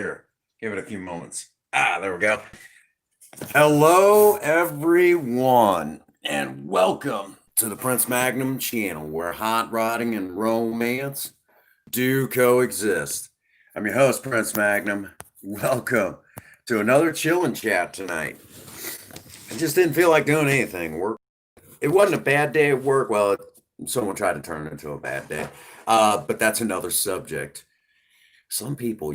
Here, give it a few moments. There we go. Hello, everyone, and welcome to the Prince Magnum channel where hot rodding and romance do coexist. I'm your host, Prince Magnum. Welcome to another chill and chat tonight. I just didn't feel like doing anything. It wasn't a bad day at work. Well, someone tried to turn it into a bad day, but that's another subject. Some people,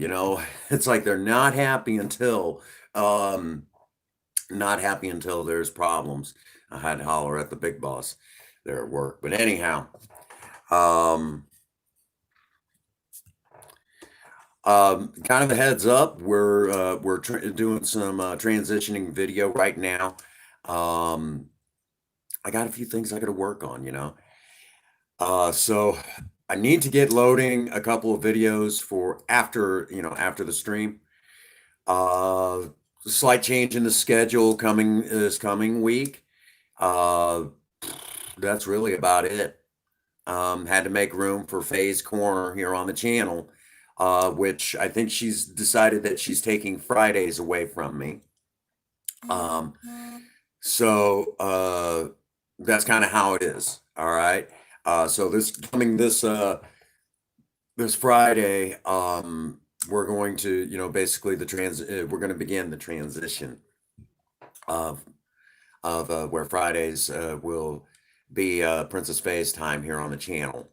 it's like they're um, not happy until there's problems. I had to holler at the big boss there at work. But anyhow, um, kind of a heads up, we're doing some transitioning video right now. Um, I got a few things I got to work on. So I need to get loading a couple of videos for after the stream. Uh, Slight change in the schedule coming this coming week. Uh, that's really about it. Had to make room for Faye's Corner here on the channel, which I think she's decided that she's taking Fridays away from me. Um, so that's kind of how it is. All right. So this Friday, we're going to, basically we're going to begin the transition of where Fridays will be Princess Faye's time here on the channel.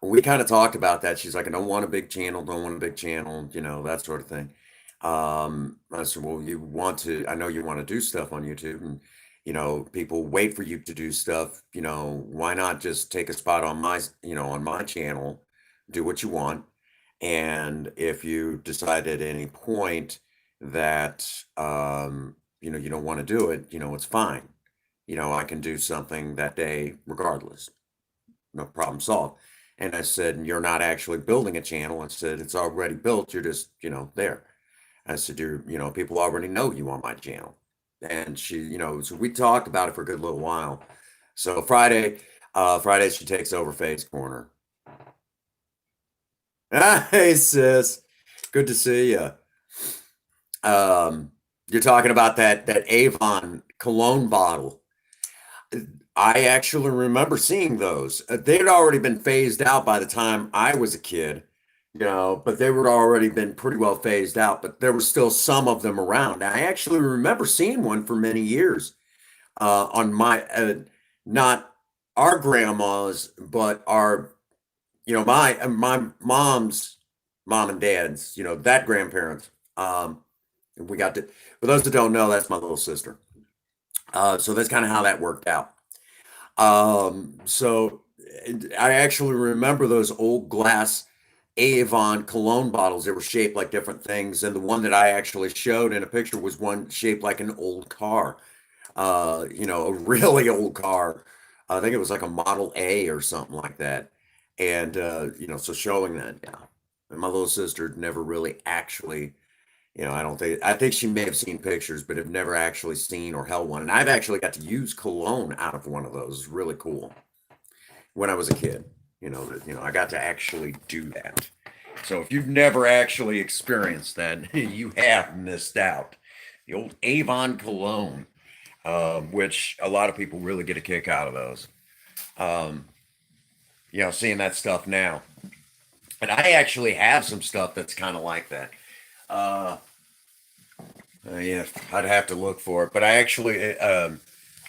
We kind of talked about that. She's like, I don't want a big channel, don't want a big channel, that sort of thing. I said, well, I know you want to do stuff on YouTube, and people wait for you to do stuff. Why not just take a spot on my channel, do what you want, and if you decide at any point that you don't want to do it, it's fine. I can do something that day regardless. No problem solved. And I said, you're not actually building a channel. I said, it's already built. You're just, there. I said, people already know you on my channel. And so we talked about it for a good little while. So Friday she takes over Faye's Corner. Hey, sis. Good to see you. You're talking about that Avon cologne bottle. I actually remember seeing those. They had already been phased out by the time I was a kid, but they were already been pretty well phased out, but there were still some of them around. I actually remember seeing one for many years on not our grandma's, but my mom's mom and dad's, that grandparents. We got to, for those that don't know, that's my little sister. So that's kind of how that worked out. So I actually remember those old glass Avon cologne bottles. They were shaped like different things, and the one that I actually showed in a picture was one shaped like an old car. A really old car. I think it was like a Model A or something like that. And so showing that, yeah. And my little sister never really actually, I think she may have seen pictures, but have never actually seen or held one. And I've actually got to use cologne out of one of those. It's really cool. When I was a kid, I got to actually do that. So if you've never actually experienced that, you have missed out. The old Avon cologne, which a lot of people really get a kick out of those. Um, Seeing that stuff now. And I actually have some stuff that's kind of like that. Uh, yeah, I'd have to look for it. But I actually,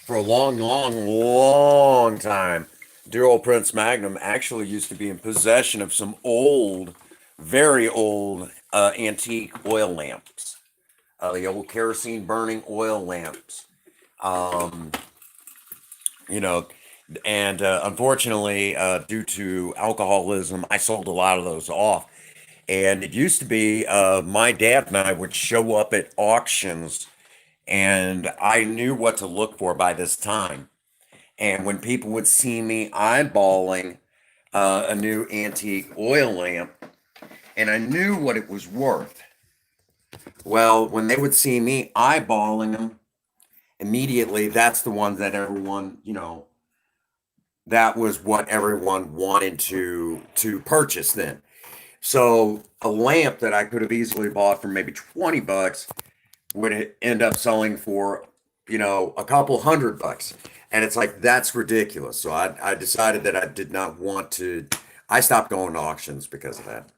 for a long, long, long time, dear old Prince Magnum actually used to be in possession of some old, very old antique oil lamps. The old kerosene burning oil lamps. Um, you know, and unfortunately, due to alcoholism, I sold a lot of those off. And it used to be my dad and I would show up at auctions, and I knew what to look for by this time. And when people would see me eyeballing a new antique oil lamp, and I knew what it was worth, well, when they would see me eyeballing them, immediately that's the one that everyone, that was what everyone wanted to purchase then. So a lamp that I could have easily bought for maybe 20 bucks would end up selling for, a couple $100. And it's like, that's ridiculous. So I decided that I did not want to, I stopped going to auctions because of that.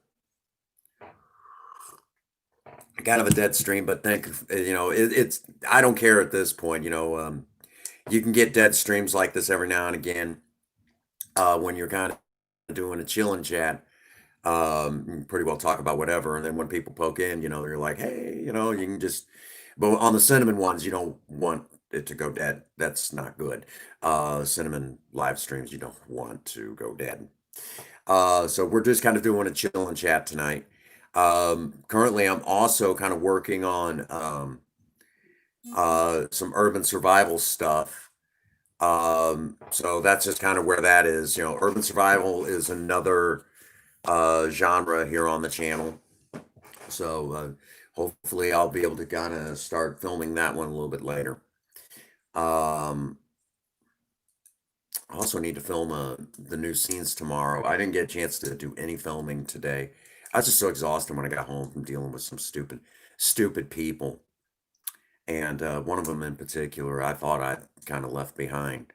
Kind of a dead stream, but think, I don't care at this point, you can get dead streams like this every now and again, when you're kind of doing a chill and chat. You can pretty well talk about whatever. And then when people poke in, they're like, hey, you can just, but on the cinnamon ones, you don't want it to go dead. That's not good. Cinnamon live streams, you don't want to go dead. So we're just kind of doing a chill and chat tonight. Currently, I'm also kind of working on some urban survival stuff. So that's just kind of where that is. Urban survival is another genre here on the channel. So hopefully I'll be able to kind of start filming that one a little bit later. I also need to film the new scenes tomorrow. I didn't get a chance to do any filming today. I was just so exhausted when I got home from dealing with some stupid people. And one of them in particular, I thought I'd kind of left behind.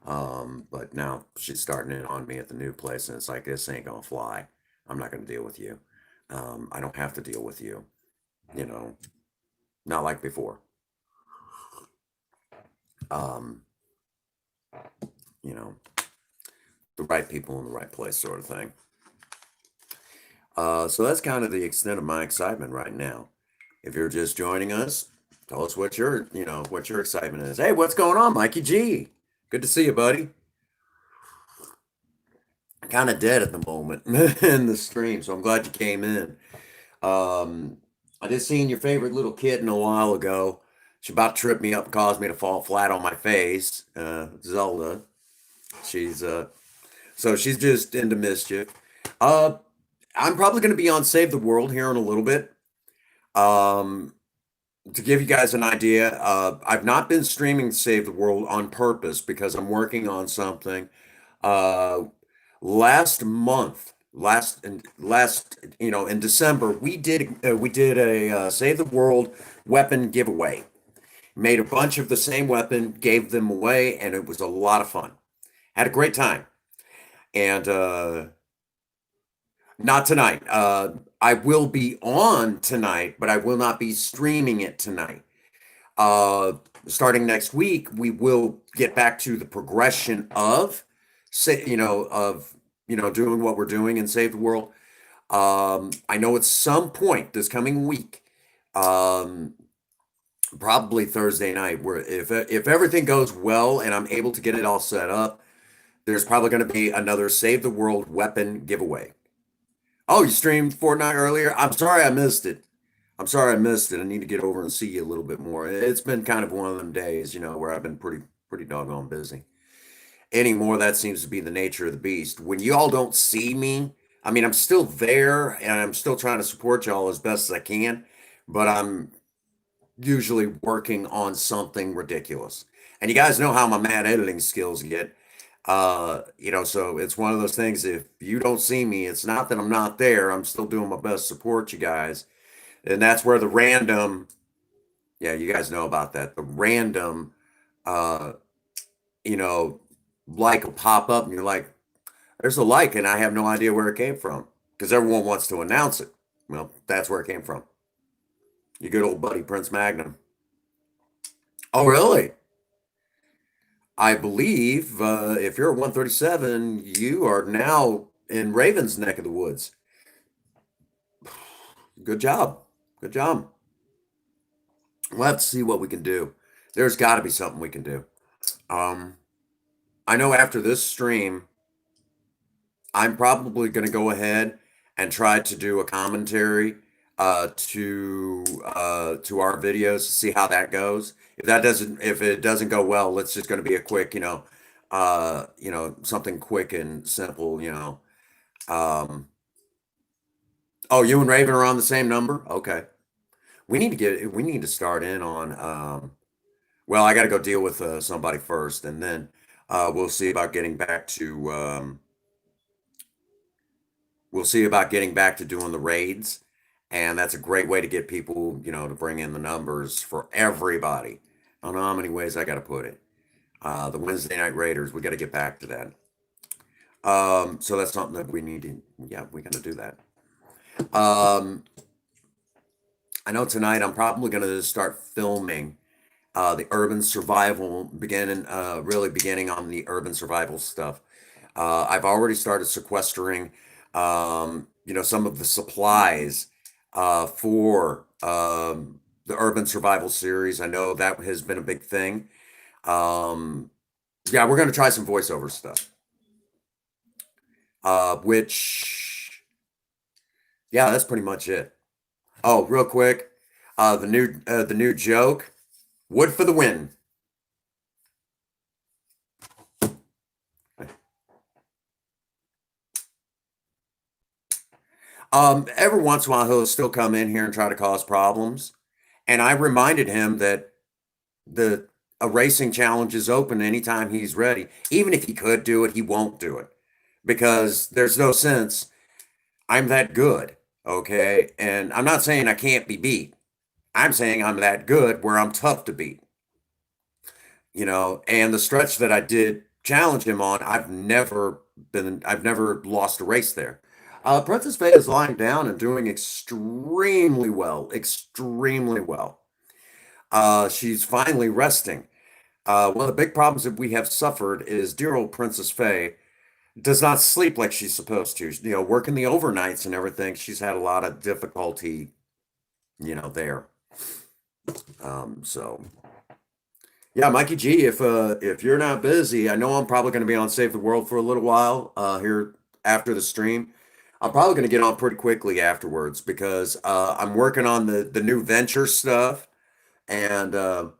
But now she's starting in on me at the new place, and it's like, this ain't gonna fly. I'm not gonna deal with you. I don't have to deal with you, you know, not like before. Um, you know, the right people in the right place, sort of thing. So that's kind of the extent of my excitement right now. If you're just joining us, tell us what your excitement is. Hey, what's going on, Mikey G? Good to see you, buddy. Kind of dead at the moment in the stream, so I'm glad you came in. Um, I just seen your favorite little kitten a while ago. She about tripped me up and caused me to fall flat on my face. Zelda. She's so she's just into mischief. Uh, I'm probably going to be on Save the World here in a little bit. Um, to give you guys an idea, I've not been streaming Save the World on purpose because I'm working on something. Uh, last month, in December, we did a Save the World weapon giveaway. Made a bunch of the same weapon, gave them away, and it was a lot of fun. Had a great time. And not tonight. I will be on tonight, but I will not be streaming it tonight. Uh, Starting next week, we will get back to the progression of, say, doing what we're doing in Save the World. I know at some point this coming week, um, probably Thursday night, where if everything goes well and I'm able to get it all set up, there's probably going to be another Save the World weapon giveaway. Oh, you streamed Fortnite earlier? I'm sorry I missed it. I'm sorry I missed it. I need to get over and see you a little bit more. It's been kind of one of them days, where I've been pretty doggone busy. Anymore, that seems to be the nature of the beast. When y'all don't see me, I mean, I'm still there and I'm still trying to support y'all as best as I can, but I'm usually working on something ridiculous. And you guys know how my mad editing skills get. So it's one of those things. If you don't see me, it's not that I'm not there. I'm still doing my best to support you guys. And that's where the random, yeah, you guys know about that. The random, uh, you know, like will pop up and you're like, there's a like, and I have no idea where it came from because everyone wants to announce it. Well, that's where it came from. Your good old buddy, Prince Magnum. Oh, really? I believe if you're at 137, you are now in Raven's neck of the woods. Good job. Good job. We'll have to see what we can do. There's got to be something we can do. Um, I know after this stream, I'm probably going to go ahead and try to do a commentary to our videos to see how that goes. If it doesn't go well, it's just going to be a quick, something quick and simple. Um, oh, you and Raven are on the same number? Okay. We need to start in on well, I got to go deal with somebody first, and then we'll see about getting back to We'll see about getting back to doing the raids, and that's a great way to get people, to bring in the numbers for everybody. I don't know how many ways I got to put it. The Wednesday night raiders, we got to get back to that. So that's something that we need to, yeah, we got to do that. Um, I know tonight I'm probably going to start filming the urban survival, really beginning on the urban survival stuff. I've already started sequestering, some of the supplies for the urban survival series. I know that has been a big thing. Um, yeah, we're going to try some voiceover stuff, which, yeah, that's pretty much it. Oh, real quick, the new joke, wood for the win. Every once in a while, he'll still come in here and try to cause problems. And I reminded him that the a racing challenge is open anytime he's ready. Even if he could do it, he won't do it because there's no sense. I'm that good, okay? And I'm not saying I can't be beat. I'm saying I'm that good where I'm tough to beat. And the stretch that I did challenge him on, I've never lost a race there. Princess Faye is lying down and doing extremely well, extremely well. She's finally resting. One of the big problems that we have suffered is dear old Princess Faye does not sleep like she's supposed to. Working the overnights and everything, she's had a lot of difficulty, there. So yeah, Mikey G, if you're not busy, I know I'm probably going to be on Save the World for a little while here after the stream. I'm probably going to get on pretty quickly afterwards because I'm working on the new venture stuff and um,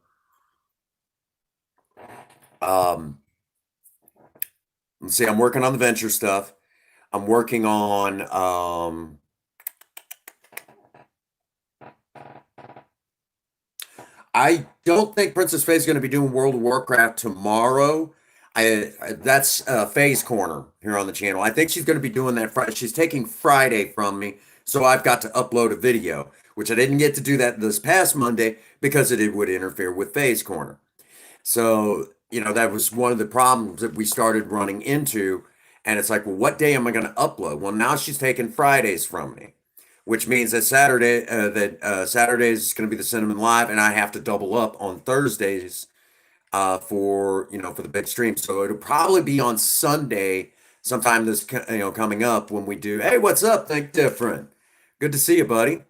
let's see, I'm working on the venture stuff. I'm working on I don't think Princess Faye is going to be doing World of Warcraft tomorrow. That's Faye's Corner here on the channel. I think she's going to be doing that Friday. She's taking Friday from me, so I've got to upload a video, which I didn't get to do that this past Monday because it would interfere with Faye's Corner. So, that was one of the problems that we started running into. And it's like, well, what day am I going to upload? Well, now she's taking Fridays from me, which means that Saturday is going to be the Cinnamon Live, and I have to double up on Thursdays for the big stream. So it'll probably be on Sunday sometime coming up when we do. Hey, what's up? Think Different. Good to see you, buddy.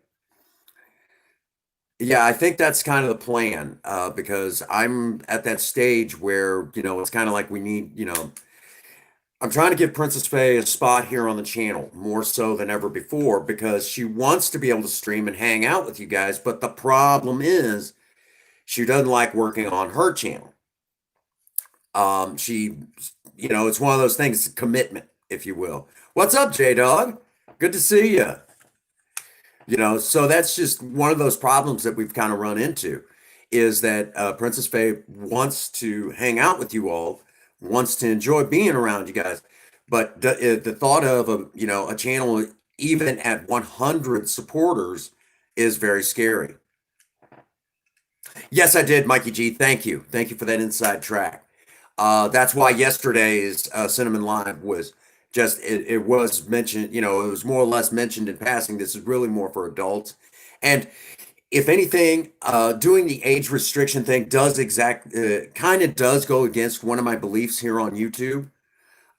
Yeah, I think that's kind of the plan because I'm at that stage where, it's kind of like we need, I'm trying to give Princess Faye a spot here on the channel more so than ever before because she wants to be able to stream and hang out with you guys. But the problem is she doesn't like working on her channel. She, it's one of those things, commitment, if you will. What's up, J Dog? Good to see you. So that's just one of those problems that we've kind of run into is that Princess Faye wants to hang out with you all, wants to enjoy being around you guys, but the thought of a channel even at 100 supporters is very scary. Yes, I did, Mikey G. Thank you. Thank you for that inside track. That's why yesterday's Cinnamon Live was it was mentioned, it was more or less mentioned in passing. This is really more for adults. And if anything, doing the age restriction thing kind of does go against one of my beliefs here on YouTube.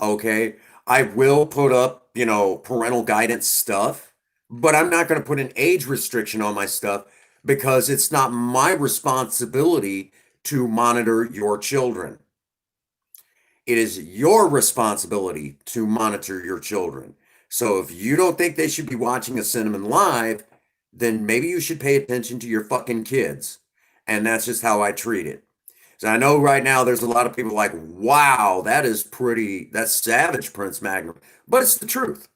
Okay. I will put up, parental guidance stuff, but I'm not going to put an age restriction on my stuff because it's not my responsibility to monitor your children. It is your responsibility to monitor your children. So if you don't think they should be watching a Cinnamon Live, then maybe you should pay attention to your fucking kids. And that's just how I treat it. So I know right now there's a lot of people like, wow, that's savage, Prince Magnum. But it's the truth.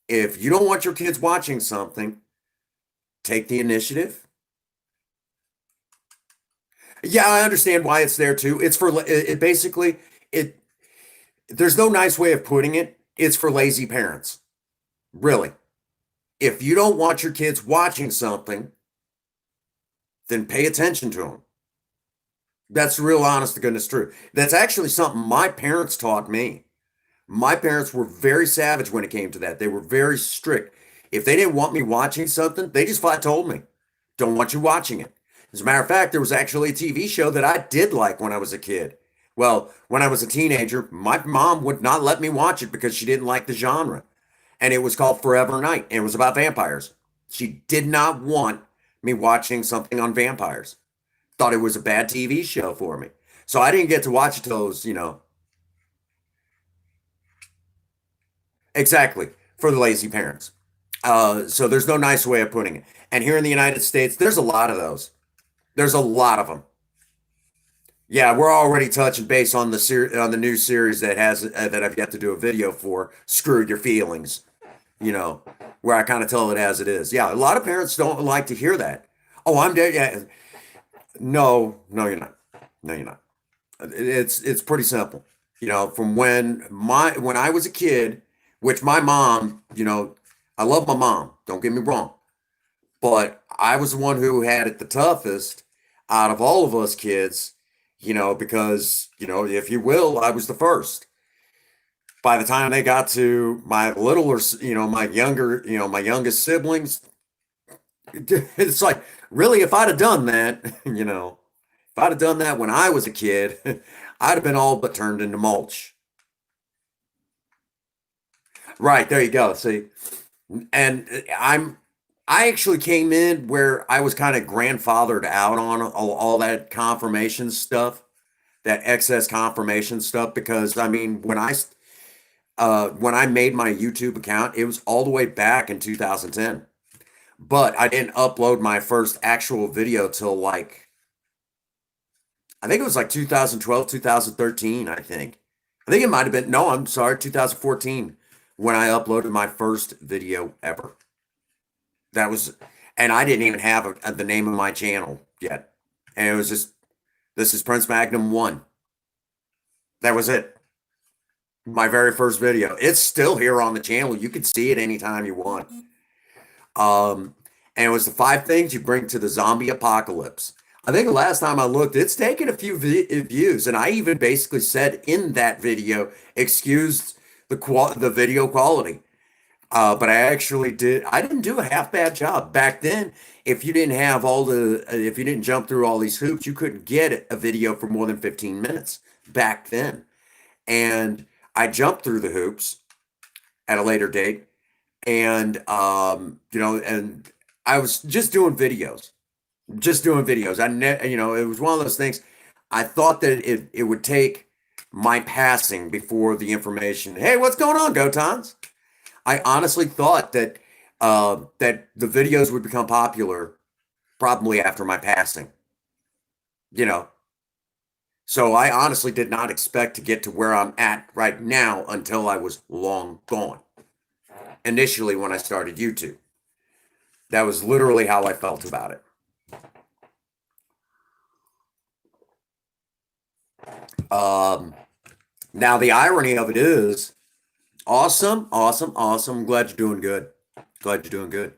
If you don't want your kids watching something, take the initiative. Yeah, I understand why it's there too. It's for it basically it there's no nice way of putting it. It's for lazy parents. Really. If you don't want your kids watching something, then pay attention to them. That's the real honest to goodness truth. That's actually something my parents taught me. My parents were very savage when it came to that. They were very strict. If they didn't want me watching something, they just flat told me, don't want you watching it. As a matter of fact, there was actually a TV show that I did like when I was a kid. Well, when I was a teenager, my mom would not let me watch it because she didn't like the genre. And it was called Forever Night. And it was about vampires. She did not want me watching something on vampires. Thought it was a bad TV show for me. So I didn't get to watch it till it was, exactly, for the lazy parents. So there's no nice way of putting it. And here in the United States, there's a lot of those. There's a lot of them. Yeah, we're already touching base on on the new series that has that I've yet to do a video for. Screw Your Feelings, you know, where I kind of tell it as it is. Yeah, a lot of parents don't like to hear that. Oh, I'm dead. Yeah, no, no, you're not. No, you're not. It's pretty simple. From when I was a kid, which my mom, I love my mom, don't get me wrong, but I was the one who had it the toughest out of all of us kids, because, if you will, I was the first. By the time they got to my littler, my younger, my youngest siblings, it's like, really, if I'd have done that, if I'd have done that when I was a kid, I'd have been all but turned into mulch. Right, there you go. See, and I actually came in where I was kind of grandfathered out on all that confirmation stuff, that excess confirmation stuff, because I mean, when I made my YouTube account, it was all the way back in 2010. But I didn't upload my first actual video till like I think it was like 2012, 2013, I think. I think it might have been, no, I'm sorry, 2014 when I uploaded my first video ever. That was, and I didn't even have the name of my channel yet. And it was just, this is Prince Magnum 1. That was it. My very first video. It's still here on the channel. You can see it anytime you want. Um, and it was the 5 things you bring to the zombie apocalypse. I think the last time I looked, it's taken a few views, and I even basically said in that video, excused the video quality. But I actually did. I didn't do a half bad job back then. If you didn't have if you didn't jump through all these hoops, you couldn't get a video for more than 15 minutes back then. And I jumped through the hoops at a later date, and and I was just doing videos. It was one of those things. I thought that it would take my passing before the information. Hey, what's going on, Gotons? I honestly thought that the videos would become popular probably after my passing. You know, so I honestly did not expect to get to where I'm at right now until I was long gone. Initially, when I started YouTube, that was literally how I felt about it. Um, Now the irony of it is, awesome, awesome, awesome. Glad you're doing good. Glad you're doing good.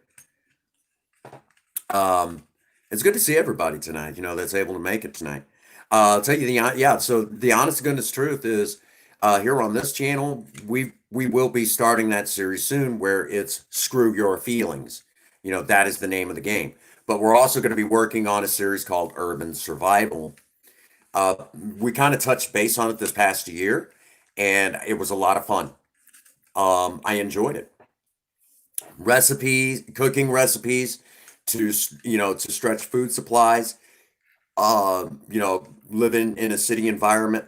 Um, it's good to see everybody tonight, that's able to make it tonight. I'll tell you yeah, so the honest to goodness truth is, here on this channel, we will be starting that series soon where it's Screw Your Feelings. That is the name of the game. But we're also going to be working on a series called Urban Survival. Uh, we kind of touched base on it this past year, and it was a lot of fun. I enjoyed it. Recipes, cooking recipes to stretch food supplies. Living in a city environment.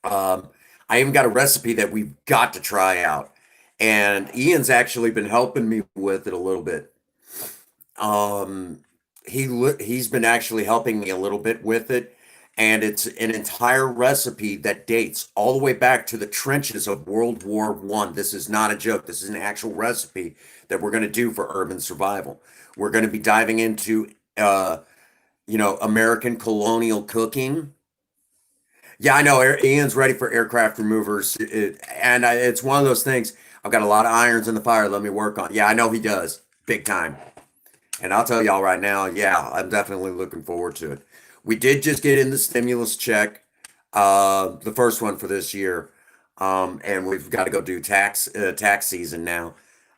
Um, I even got a recipe that we've got to try out, and Ian's actually been helping me with it a little bit. Um, he's been actually helping me a little bit with it, and it's an entire recipe that dates all the way back to the trenches of World War I. This is not a joke. This is an actual recipe that we're going to do for urban survival. We're going to be diving into American colonial cooking. Yeah, I know. Ian's ready for aircraft removers, and it's one of those things. I've got a lot of irons in the fire. Let me work on. Yeah, I know he does, big time. And I'll tell y'all right now, yeah, I'm definitely looking forward to it. We did just get in the stimulus check, the first one for this year, and we've got to go do tax season now.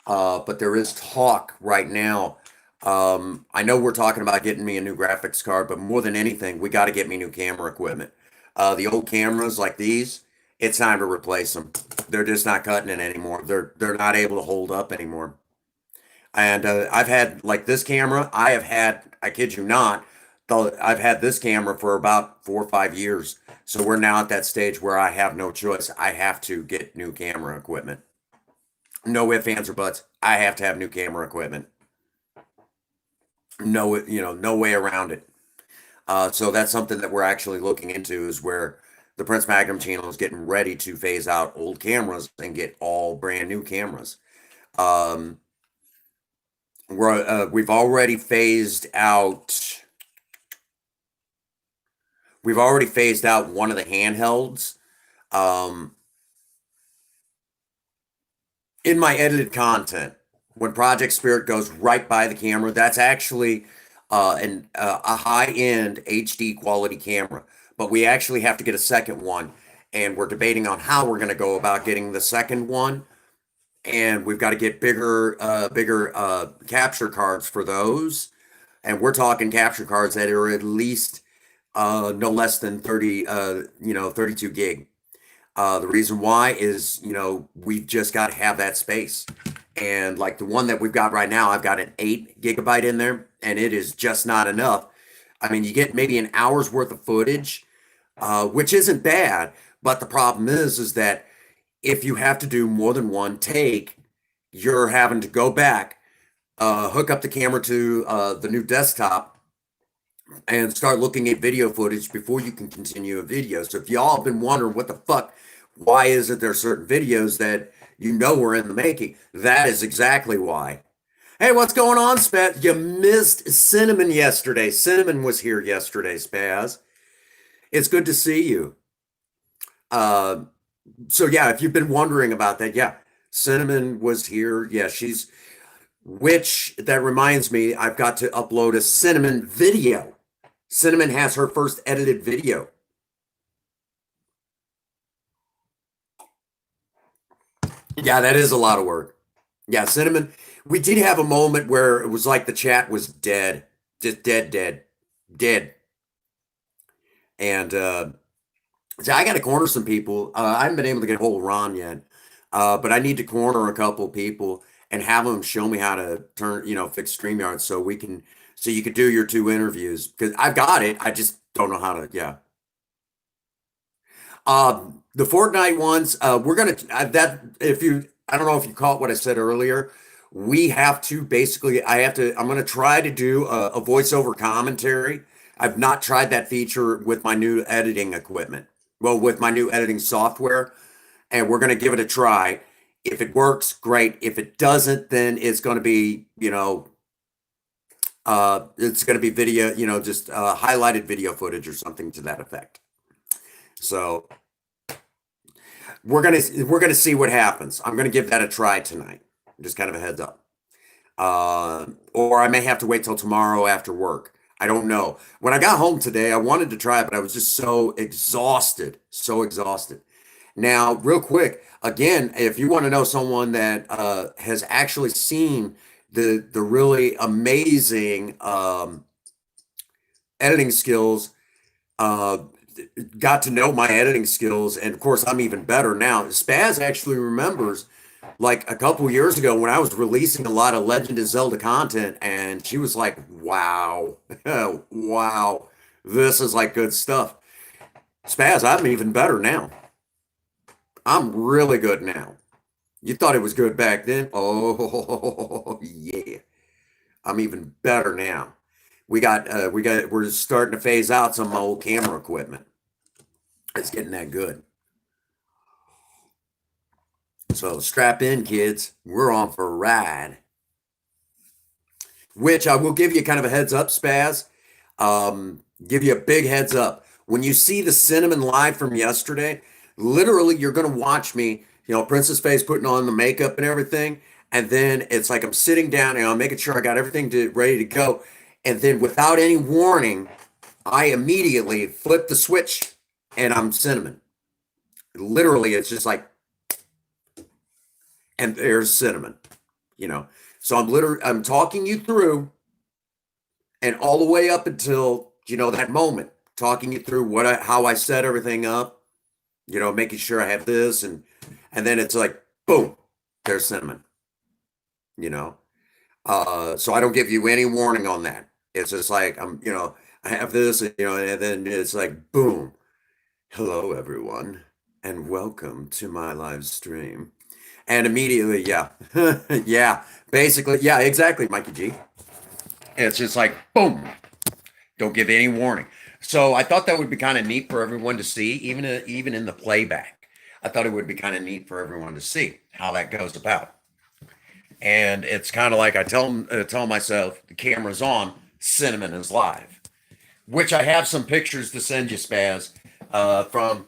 But there is talk right now. I know we're talking about getting me a new graphics card, but more than anything, we got to get me new camera equipment. The old cameras like these, it's time to replace them. They're just not cutting it anymore. They're not able to hold up anymore. And I've had like this camera. I have had, I kid you not, I've had this camera for about 4 or 5 years. So we're now at that stage where I have no choice. I have to get new camera equipment. No ifs, ands, or buts. I have to have new camera equipment. No, no way around it. So that's something that we're actually looking into is where the Prince Magnum channel is getting ready to phase out old cameras and get all brand new cameras. Um, we've already phased out. We've already phased out one of the handhelds. Um, in my edited content, when Project Spirit goes right by the camera, that's actually a high end HD quality camera. But we actually have to get a second one, and we're debating on how we're going to go about getting the second one. And we've got to get bigger capture cards for those. And we're talking capture cards that are at least no less than 32 gig. The reason why is, we've just got to have that space. And like the one that we've got right now, I've got an 8 GB in there, and it is just not enough. I mean, you get maybe an hour's worth of footage, which isn't bad. But the problem is that if you have to do more than one take, you're having to go back, hook up the camera to the new desktop, and start looking at video footage before you can continue a video. So if y'all have been wondering what the fuck, why is it there certain videos that were in the making, that is exactly why. Hey, what's going on, Spaz? You missed Cinnamon yesterday. Cinnamon was here yesterday, Spaz. It's good to see you. Uh, so yeah, if you've been wondering about that, yeah, Cinnamon was here. Yeah, which that reminds me, I've got to upload a Cinnamon video. Cinnamon has her first edited video. Yeah, that is a lot of work. Yeah, Cinnamon. We did have a moment where it was like the chat was dead, just dead, dead, dead. And so I got to corner some people. I haven't been able to get a hold of Ron yet, but I need to corner a couple people and have them show me how to fix StreamYard so you could do your two interviews because I've got it. I just don't know how to. Yeah. The Fortnite ones, we're gonna that if you I don't know if you caught what I said earlier. We have to basically I'm gonna try to do a voiceover commentary. I've not tried that feature with my new editing equipment. Well, with my new editing software, and we're gonna give it a try. If it works, great. If it doesn't, then it's gonna be, it's gonna be video, just highlighted video footage or something to that effect. So we're gonna see what happens. I'm gonna give that a try tonight. Just kind of a heads up. Or I may have to wait till tomorrow after work. I don't know. When I got home today, I wanted to try it, but I was just so exhausted, so exhausted. Now, real quick, again, if you want to know someone that has actually seen the really amazing editing skills, uh, got to know my editing skills, and of course, I'm even better now. Spaz actually remembers like a couple years ago when I was releasing a lot of Legend of Zelda content, and she was like, "Wow, wow, this is like good stuff." Spaz, I'm even better now. I'm really good now. You thought it was good back then? Oh, yeah. I'm even better now. We're starting to phase out some old camera equipment. It's getting that good. So strap in, kids. We're on for a ride. Which I will give you kind of a heads up, Spaz. Give you a big heads up. When you see the Cinnamon live from yesterday, literally you're going to watch me Princess Face putting on the makeup and everything. And then it's like I'm sitting down and I'm making sure I got everything ready to go. And then without any warning, I immediately flip the switch and I'm cinnamon. Literally, it's just like, and there's cinnamon, you know. So I'm talking you through and all the way up until, that moment, talking you through how I set everything up, making sure I have this and then it's like, boom, there's cinnamon, you know. So I don't give you any warning on that. It's just like I have this, and then it's like boom. Hello everyone, and welcome to my live stream. And immediately, yeah. Yeah, basically, yeah, exactly, Mikey G. It's just like boom. Don't give any warning. So I thought that would be kind of neat for everyone to see, even in the playback. I thought it would be kind of neat for everyone to see how that goes about. And it's kind of like I tell myself the camera's on, cinnamon is live, which I have some pictures to send you, Spaz, from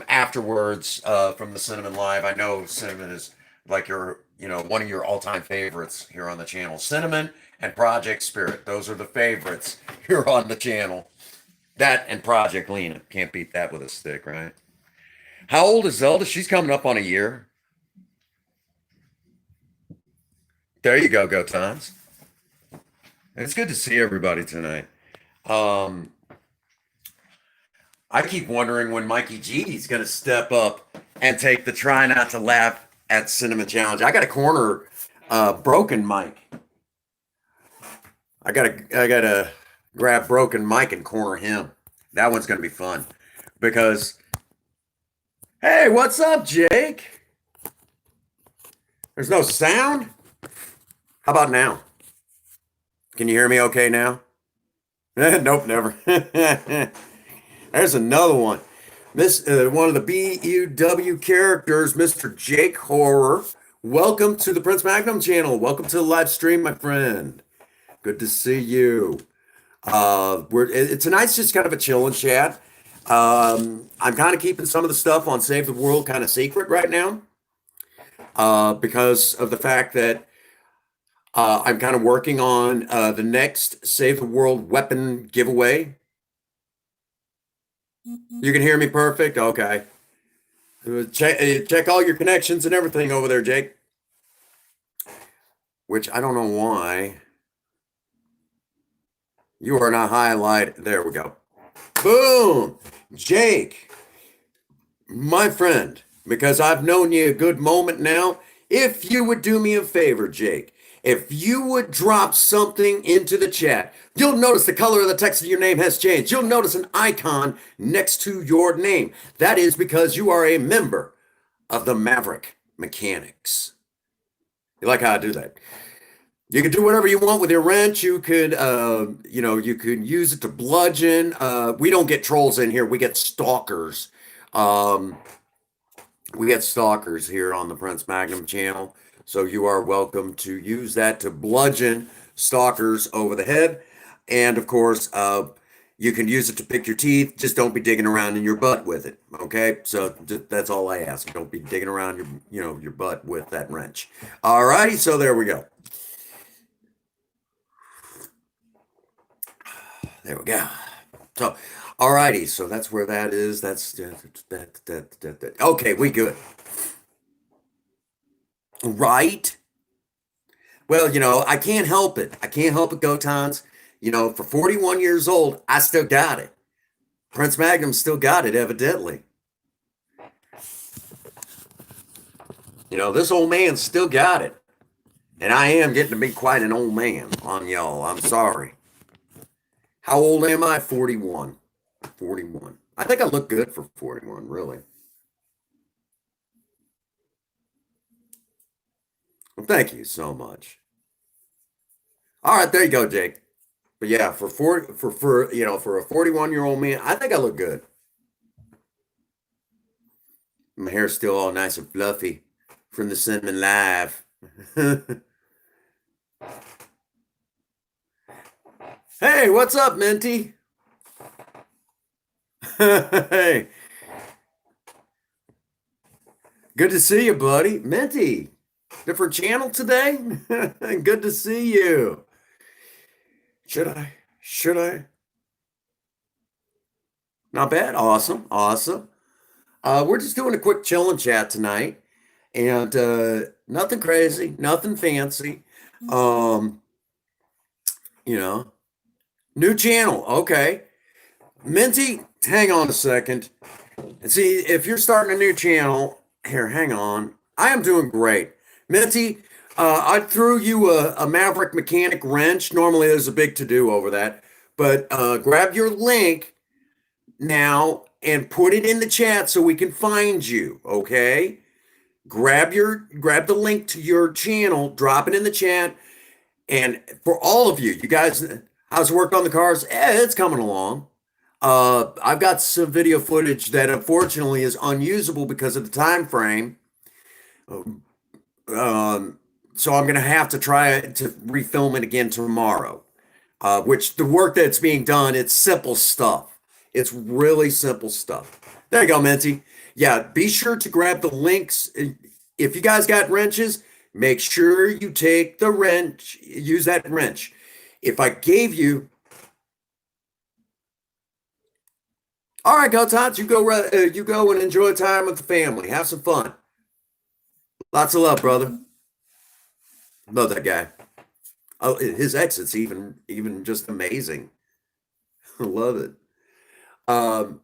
afterwards from the cinnamon live. I know cinnamon is like one of your all-time favorites here on the channel. Cinnamon and Project Spirit, those are the favorites here on the channel. That and Project Lena, can't beat that with a stick, right? How old is Zelda? She's coming up on a year. There you go, Tons. It's good to see everybody tonight. Um, I keep wondering when Mikey G is going to step up and take the try not to laugh at Cinnamon Challenge. I got a corner Broken Mike. I gotta grab Broken Mike and corner him. That one's going to be fun because, hey, what's up, Jake? There's no sound. How about now? Can you hear me okay now? Nope, never. There's another one. One of the BUW characters, Mr. Jake Horror. Welcome to the Prince Magnum channel. Welcome to the live stream, my friend. Good to see you. Tonight's just kind of a chill and chat. I'm kind of keeping some of the stuff on Save the World kind of secret right now, because of the fact that I'm kind of working on the next Save the World weapon giveaway. You can hear me perfect? Okay. Check all your connections and everything over there, Jake. Which I don't know why. You are not highlighted. There we go. Boom! Jake, my friend, because I've known you a good moment now, if you would do me a favor, Jake, if you would drop something into the chat, you'll notice the color of the text of your name has changed. You'll notice an icon next to your name. That is because you are a member of the Maverick Mechanics. You like how I do that? You can do whatever you want with your wrench. You could, you could use it to bludgeon. We don't get trolls in here. We get stalkers. We get stalkers here on the Prince Magnum channel. So you are welcome to use that to bludgeon stalkers over the head. And of course, you can use it to pick your teeth. Just don't be digging around in your butt with it. Okay. So that's all I ask. Don't be digging around your butt with that wrench. All righty. So there we go. There we go. So, all righty. So that's where that is. That's that. Okay, we good. Right? Well, I can't help it. I can't help it, Gotons. For 41 years old, I still got it. Prince Magnum still got it, evidently. This old man still got it. And I am getting to be quite an old man on y'all. I'm sorry. How old am I? 41. 41. I think I look good for 41, really. Well, thank you so much. All right, there you go, Jake. But yeah, for a 41-year-old man, I think I look good. My hair's still all nice and fluffy from the Cinnamon Live. Hey, what's up, Minty? Hey. Good to see you, buddy. Minty, different channel today? Good to see you. Should I? Should I? Not bad. Awesome. Awesome. We're just doing a quick chill and chat tonight, and nothing crazy, nothing fancy. Um, you know, new channel. Okay. Minty, hang on a second. And see, if you're starting a new channel, here, hang on. I am doing great. Minty, I threw you a Maverick mechanic wrench. Normally, there's a big to do over that. But grab your link now and put it in the chat so we can find you, okay? Grab the link to your channel, drop it in the chat. And for all of you, you guys, how's work on the cars? It's coming along. I've got some video footage that unfortunately is unusable because of the time frame. So I'm going to have to try to refilm it again tomorrow. Which the work that's being done, it's simple stuff. It's really simple stuff. There you go, Minty. Yeah, be sure to grab the links. If you guys got wrenches, make sure you take the wrench, use that wrench. If I gave you, all right, go Tots, you go and enjoy time with the family. Have some fun. Lots of love, brother. Love that guy. Oh, his exit's even just amazing. I love it. Um,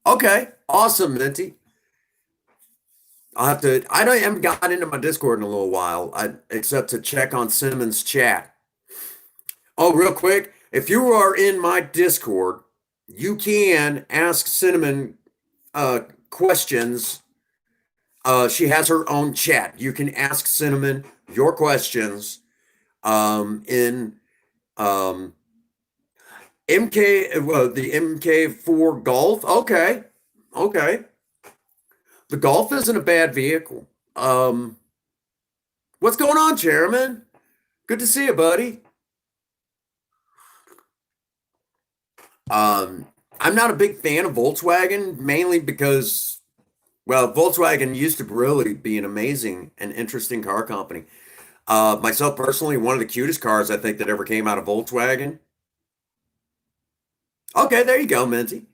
okay, awesome, Minty. I'll have to. I haven't gotten into my Discord in a little while, except to check on Cinnamon's chat. Oh, real quick, if you are in my Discord, you can ask Cinnamon questions. She has her own chat. You can ask Cinnamon your questions in MK, well, the MK4 Golf. Okay, okay. The Golf isn't a bad vehicle. What's going on, Chairman? Good to see you, buddy. I'm not a big fan of Volkswagen, mainly because, well, Volkswagen used to really be an amazing and interesting car company. Myself personally, one of the cutest cars I think that ever came out of Volkswagen. Okay, there you go, Minty.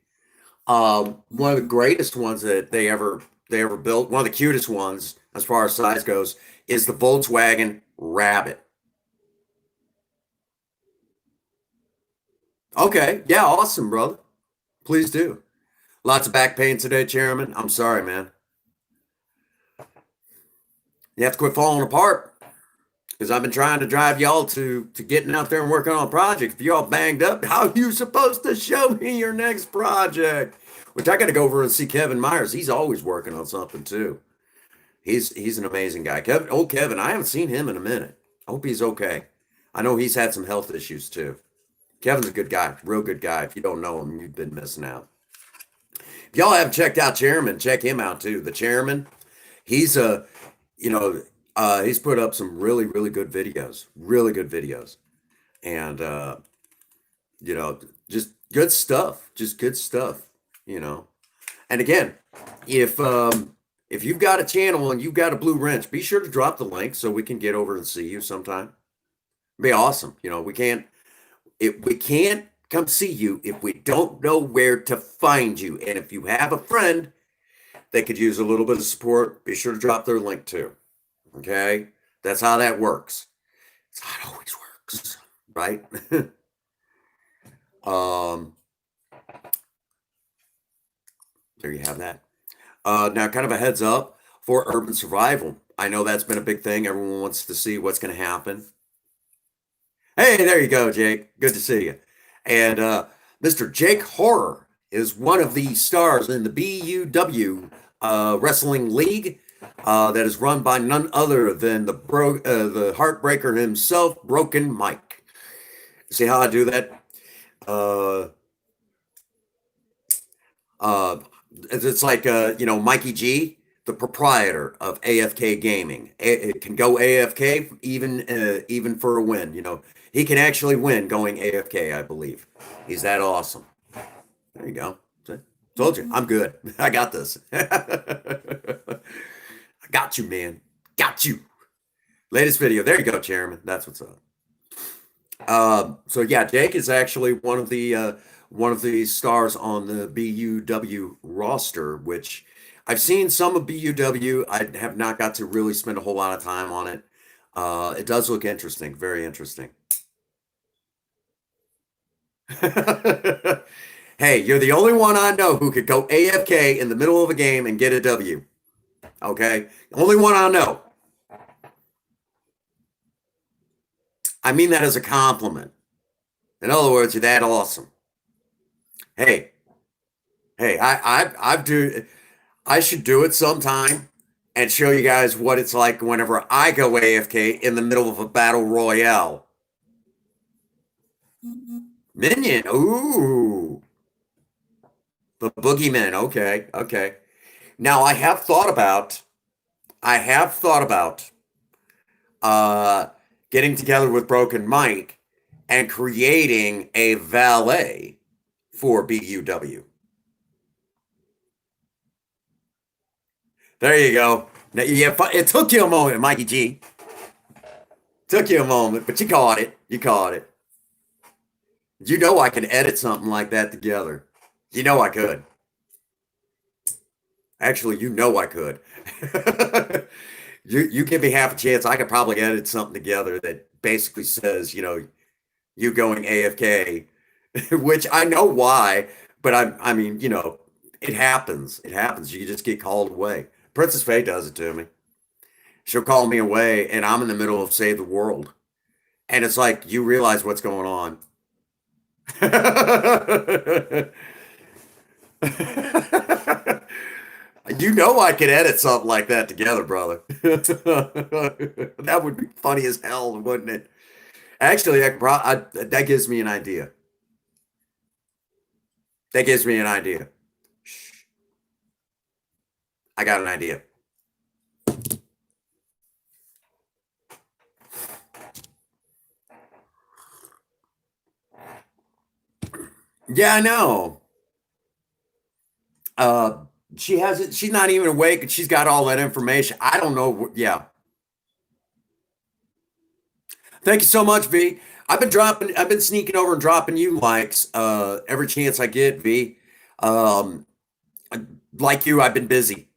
One of the greatest ones that they ever built, one of the cutest ones as far as size goes, is the Volkswagen Rabbit. Okay, yeah, awesome, brother. Please do. Lots of back pain today, Chairman. I'm sorry, man. You have to quit falling apart because I've been trying to drive y'all to getting out there and working on a project. If you're all banged up, how are you supposed to show me your next project? Which I got to go over and see Kevin Myers. He's always working on something too. He's an amazing guy. Kevin, old Kevin, I haven't seen him in a minute. I hope he's okay. I know he's had some health issues too. Kevin's a good guy, real good guy. If you don't know him, you've been missing out. If y'all haven't checked out Chairman, check him out too. The Chairman, he's a, you know, he's put up some really really good videos, and just good stuff, just good stuff, you know. And again, if you've got a channel and you've got a blue wrench, be sure to drop the link so we can get over and see you sometime. It'd be awesome. We can't come see you if we don't know where to find you. And if you have a friend that could use a little bit of support, be sure to drop their link too. Okay? That's how that works. It's how it always works, right? um, there you have that. Now, kind of a heads up for urban survival. I know that's been a big thing. Everyone wants to see what's going to happen. Hey, there you go, Jake. Good to see you. And Mr. Jake Horror is one of the stars in the BUW Wrestling League that is run by none other than the Heartbreaker himself, Broken Mike. See how I do that? Uh, it's like Mikey G, the proprietor of AFK Gaming. It can go AFK even for a win. He can actually win going AFK, I believe. He's that awesome. There you go. See? Told you, I'm good. I got this. I got you, man. Got you. Latest video. There you go, Chairman. That's what's up. So yeah, Jake is actually one of the stars on the BUW roster, which I've seen some of BUW. I have not got to really spend a whole lot of time on it. It does look interesting, very interesting. Hey, you're the only one I know who could go AFK in the middle of a game and get a W. Okay? Only one I know. I mean that as a compliment. In other words, you're that awesome. Hey, hey, I should do it sometime and show you guys what it's like whenever I go AFK in the middle of a battle royale. Minion, ooh. The boogeyman, okay, okay. Now I have thought about uh getting together with Broken Mike and creating a valet for BUW. There you go. Now, yeah, it took you a moment, Mikey G. Took you a moment, but you caught it. You caught it. You know I can edit something like that together. You know I could. Actually, you know I could. You give me half a chance, I could probably edit something together that basically says, you going AFK, which I know why, but I mean, it happens. It happens. You just get called away. Princess Faye does it to me. She'll call me away, and I'm in the middle of Save the World. And it's like, you realize what's going on. You know I could edit something like that together, brother. That would be funny as hell, wouldn't it? Actually, that gives me an idea. That gives me an idea. Shh. I got an idea. Yeah, I know. Uh, she hasn't. She's not even awake, and she's got all that information. I don't know. Yeah. Thank you so much, V. I've been sneaking over and dropping you likes every chance I get, V. Um, like you, I've been busy,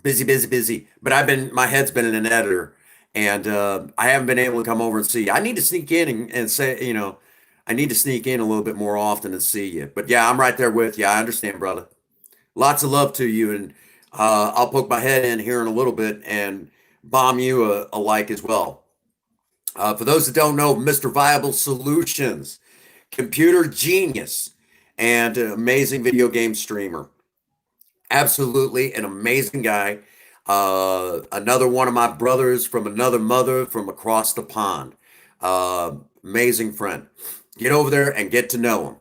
busy, busy, busy. But my head's been in an editor, and I haven't been able to come over and see you. I need to sneak in and say, I need to sneak in a little bit more often and see you. But yeah, I'm right there with you. I understand, brother. Lots of love to you, and I'll poke my head in here in a little bit and bomb you a like as well. For those that don't know, Mr. Viable Solutions, computer genius, and an amazing video game streamer. Absolutely an amazing guy. Another one of my brothers from another mother from across the pond. Amazing friend. Get over there and get to know him.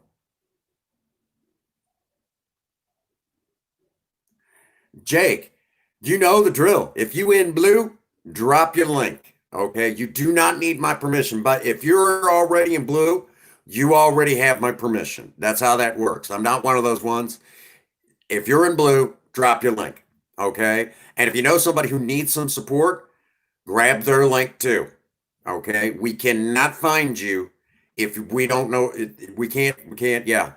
Jake, you know the drill. If you in blue, drop your link. Okay, you do not need my permission, but if you're already in blue, you already have my permission. That's how that works. I'm not one of those ones. If you're in blue, drop your link. Okay, and if you know somebody who needs some support, grab their link too. Okay, we cannot find you if we don't know. We can't. Yeah,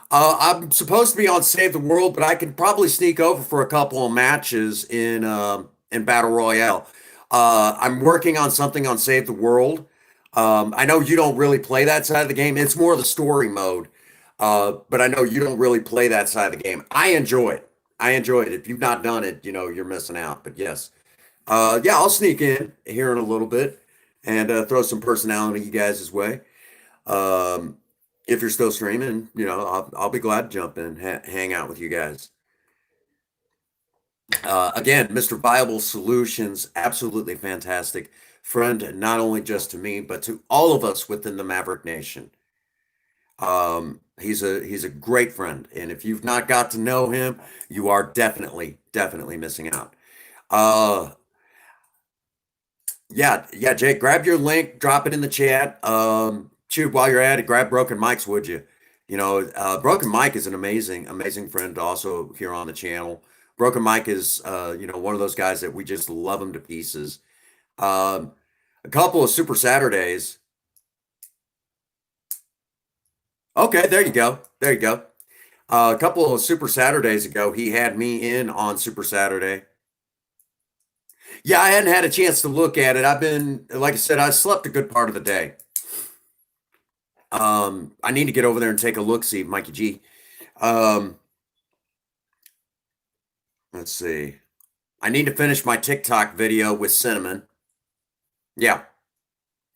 I'm supposed to be on Save the World, but I can probably sneak over for a couple of matches in Battle Royale. I'm working on something on Save the World. I know you don't really play that side of the game. It's more the story mode. But I know you don't really play that side of the game. I enjoy it. I enjoy it. If you've not done it, you're missing out. But yes, yeah, I'll sneak in here in a little bit and throw some personality you guys' way. Um, if you're still streaming, I'll be glad to jump in, hang out with you guys. Again, Mr. Viable Solutions, absolutely fantastic friend, not only just to me, but to all of us within the Maverick Nation. He's a great friend, and if you've not got to know him, you are definitely missing out. Uh, yeah, Jake, grab your link, drop it in the chat. Shoot, while you're at it, grab Broken Mike's, would you? Broken Mike is an amazing friend also here on the channel. Broken Mike is, one of those guys that we just love him to pieces. Um, a couple of Super Saturdays. Okay, there you go. There you go. A couple of Super Saturdays ago, he had me in on Super Saturday. Yeah, I hadn't had a chance to look at it. Like I said, I slept a good part of the day. I need to get over there and take a look, see Mikey G. Um, let's see. I need to finish my TikTok video with Cinnamon. Yeah,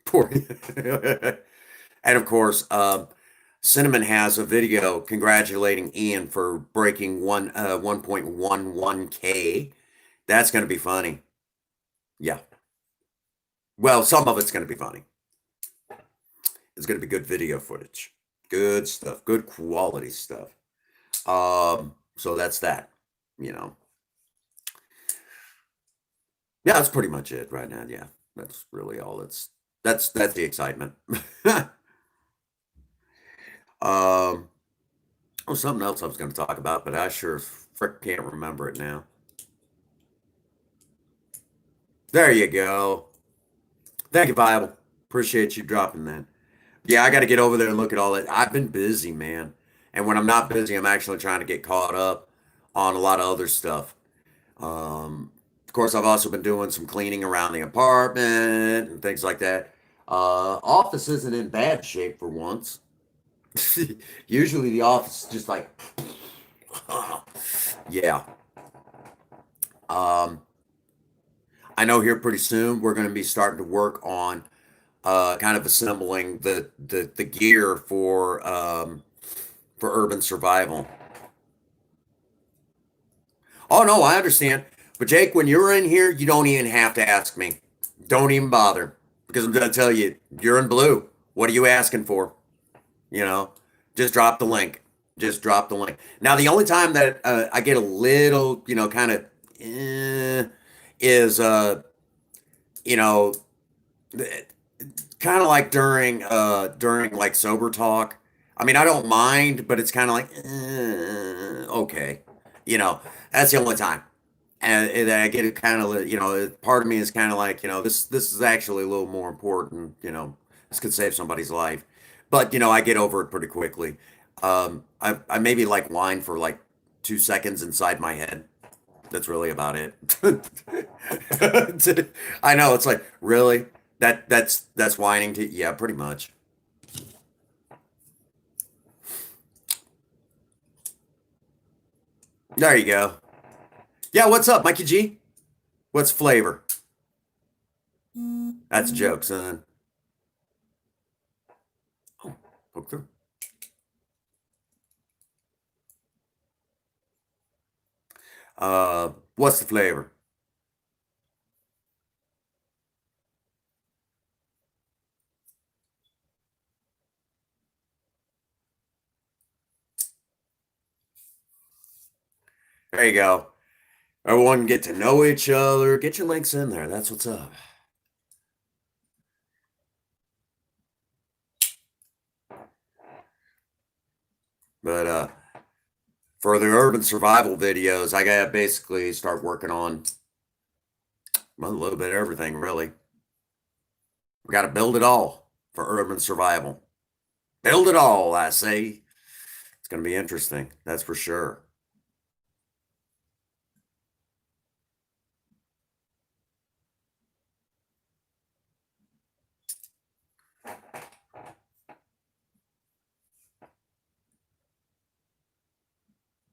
poor. And of course, Cinnamon has a video congratulating Ian for breaking 1.11K. That's going to be funny. Yeah. Well, some of it's going to be funny. It's going to be good video footage. Good stuff. Good quality stuff. So that's that, you know. Yeah, that's pretty much it right now. Yeah. That's really all that's the excitement. Um, oh, something else I was going to talk about, but I sure frick can't remember it now. There you go. Thank you, Bible. Appreciate you dropping that. Yeah, I got to get over there and look at all that. I've been busy, man. And when I'm not busy, I'm actually trying to get caught up on a lot of other stuff. Of course, I've also been doing some cleaning around the apartment and things like that. Office isn't in bad shape for once. Usually the office is just like, yeah. Um, I know here pretty soon we're going to be starting to work on kind of assembling the gear for urban survival. Oh no, I understand. But Jake, when you're in here, you don't even have to ask me. Don't even bother because I'm going to tell you, you're in blue. What are you asking for? You know, just drop the link. Just drop the link. Now, the only time that I get a little, kind of is, you know, kind of like during like sober talk. I mean, I don't mind, but it's kind of like okay, you know, that's the only time. And I get it kind of, part of me is kind of like, this is actually a little more important, this could save somebody's life. But, I get over it pretty quickly. I maybe like whine for like 2 seconds inside my head. That's really about it. I know it's like, really? That's whining to, yeah, pretty much. There you go. Yeah, what's up, Mikey G? What's flavor? That's a joke, son. Oh, poke through. What's the flavor? There you go. Everyone get to know each other. Get your links in there. That's what's up. But for the urban survival videos, I gotta basically start working on a little bit of everything, really. We gotta build it all for urban survival. Build it all, I say. It's gonna be interesting, that's for sure.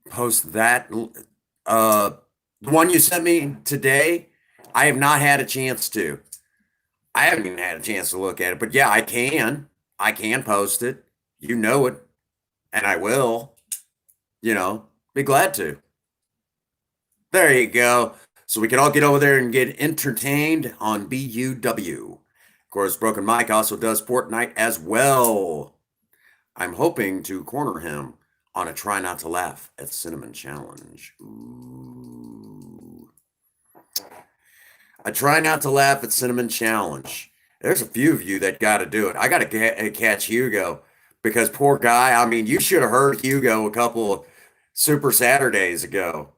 Post that. Uh, the one you sent me today, I have not had a chance to. I haven't even had a chance to look at it, but yeah, I can. I can post it. You know it, and I will. Be glad to. There you go. So we can all get over there and get entertained on BUW. Of course, Broken Mike also does Fortnite as well. I'm hoping to corner him on a try not to laugh at Cinnamon challenge. Ooh. I try not to laugh at Cinnamon challenge. There's a few of you that got to do it. I got to catch Hugo. because poor guy, I mean, you should have heard Hugo a couple of Super Saturdays ago.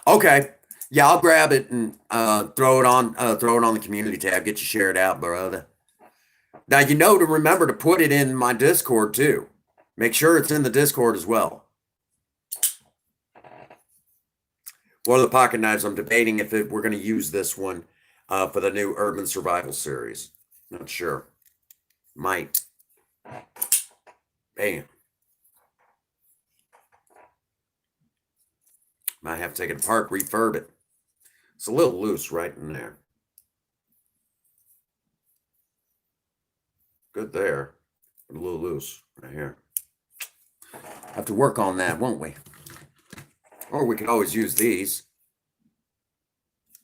Okay. Yeah, I'll grab it and throw it on the community tab, get you shared out, brother. Now you know to remember to put it in my Discord too. Make sure it's in the Discord as well. What are the pocket knives? I'm debating if we're going to use this one for the new Urban Survival series. Not sure. Might. Bam. Might have to take it apart, refurb it. It's a little loose right in there. Good there. A little loose right here. Have to work on that, won't we? Or we could always use these.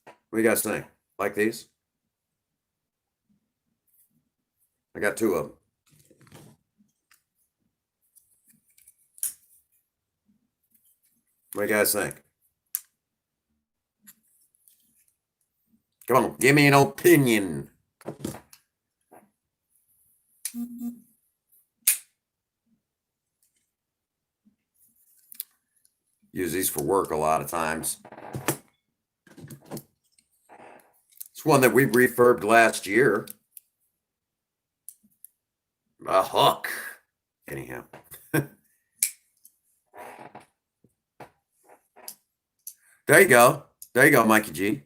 What do you guys think? Like these? I got two of them. What do you guys think? Come on, give me an opinion. Use these for work a lot of times. It's one that we refurbed last year. A hook. Anyhow. There you go. There you go, Mikey G.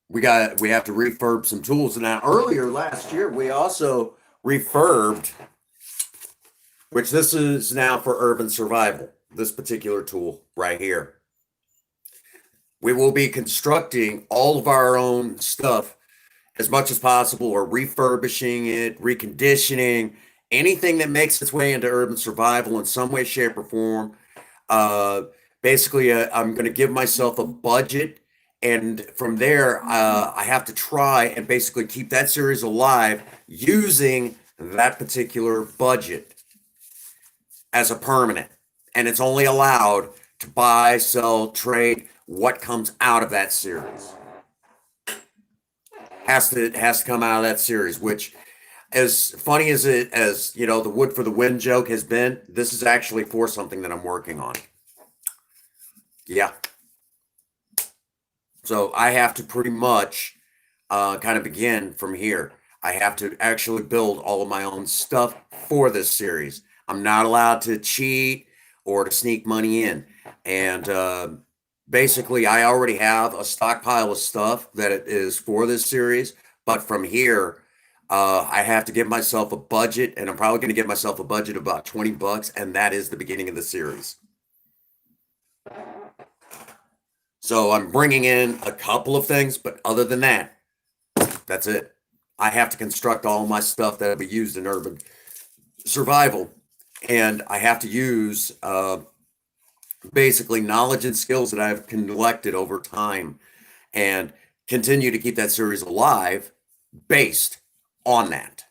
We have to refurb some tools. Now, earlier last year, we also refurbed, which this is now for Urban Survival, this particular tool right here. We will be constructing all of our own stuff as much as possible, or refurbishing it, reconditioning, anything that makes its way into Urban Survival in some way, shape, or form. Basically, I'm going to give myself a budget, and from there, I have to try and basically keep that series alive using that particular budget as a permanent. And it's only allowed to buy, sell, trade what comes out of that series. Has to come out of that series, which, as funny as the wood for the wind joke has been, this is actually for something that I'm working on. Yeah. So I have to pretty much kind of begin from here. I have to actually build all of my own stuff for this series. I'm not allowed to cheat or to sneak money in. And basically, I already have a stockpile of stuff that is for this series. But from here, I have to give myself a budget, and I'm probably going to give myself a budget of about $20, and that is the beginning of the series. So I'm bringing in a couple of things, but other than that, that's it. I have to construct all my stuff that will be used in Urban Survival, and I have to use basically knowledge and skills that I've collected over time, and continue to keep that series alive based on that.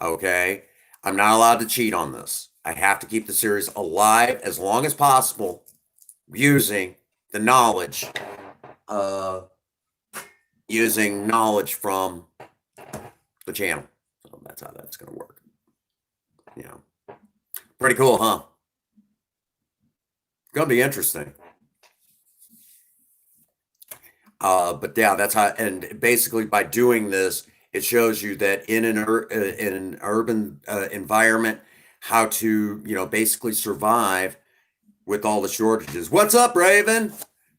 Okay? I'm not allowed to cheat on this. I have to keep the series alive as long as possible using the knowledge, from the channel. So that's how that's going to work. Pretty cool, huh? Going to be interesting. But yeah, that's how, and basically by doing this, it shows you that in an urban environment, how to, basically survive with all the shortages. What's up, Raven?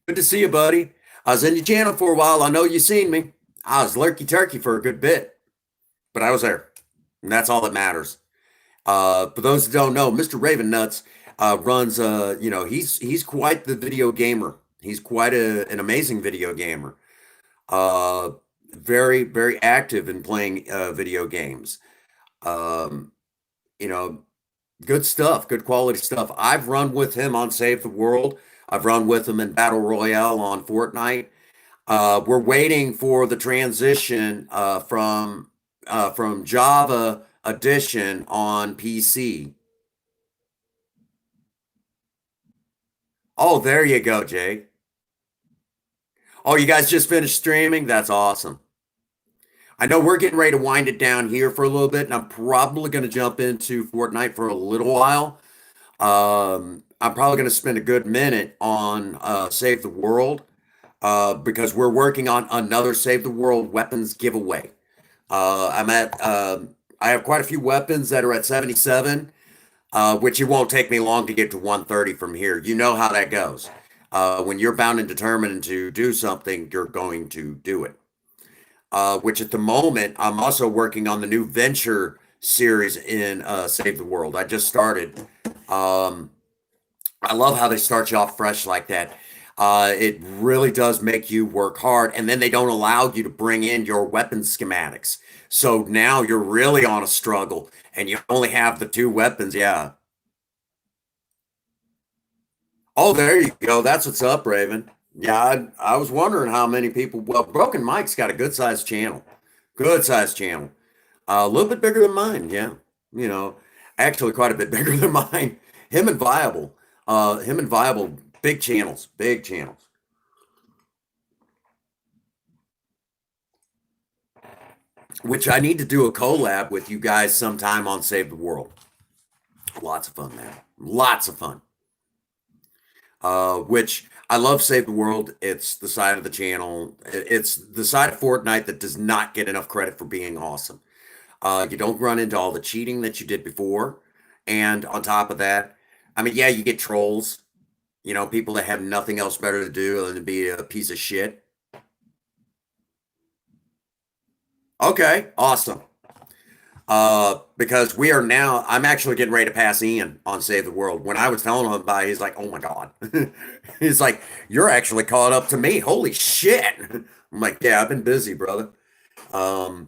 Good to see you, buddy. I was in your channel for a while. I know you seen me. I was lurky turkey for a good bit, but I was there, and that's all that matters. For those that don't know, Mr. Raven Nuts runs. He's quite the video gamer. He's quite an amazing video gamer. Very, very active in playing video games. Good stuff, good quality stuff. I've run with him on Save the World. I've run with him in Battle Royale on Fortnite. We're waiting for the transition from Java Edition on PC. Oh, there you go, Jay. Oh, you guys just finished streaming? That's awesome. I know we're getting ready to wind it down here for a little bit, and I'm probably going to jump into Fortnite for a little while. I'm probably going to spend a good minute on Save the World because we're working on another Save the World weapons giveaway. I have quite a few weapons that are at 77, which it won't take me long to get to 130 from here. You know how that goes. When you're bound and determined to do something, you're going to do it. Which at the moment, I'm also working on the new Venture series in Save the World. I just started. Um, I love how they start you off fresh like that. It really does make you work hard, and then they don't allow you to bring in your weapon schematics. So now you're really on a struggle, and you only have the two weapons. Yeah. Oh, there you go. That's what's up, Raven. Yeah, I was wondering how many people. Well, Broken Mike's got a good sized channel. Good sized channel. A little bit bigger than mine. Yeah. You know, actually quite a bit bigger than mine. Him and Viable, big channels, big channels. Which I need to do a collab with you guys sometime on Save the World. Lots of fun, man. Lots of fun. Which I love Save the World. It's the side of the channel. It's the side of Fortnite that does not get enough credit for being awesome. You don't run into all the cheating that you did before. And on top of that, I mean, yeah, you get trolls, people that have nothing else better to do than to be a piece of shit. Okay, awesome. Because I'm actually getting ready to pass Ian on Save the World. When I was telling him about it, he's like, oh my God. He's like, you're actually caught up to me. Holy shit. I'm like, yeah, I've been busy, brother. Um,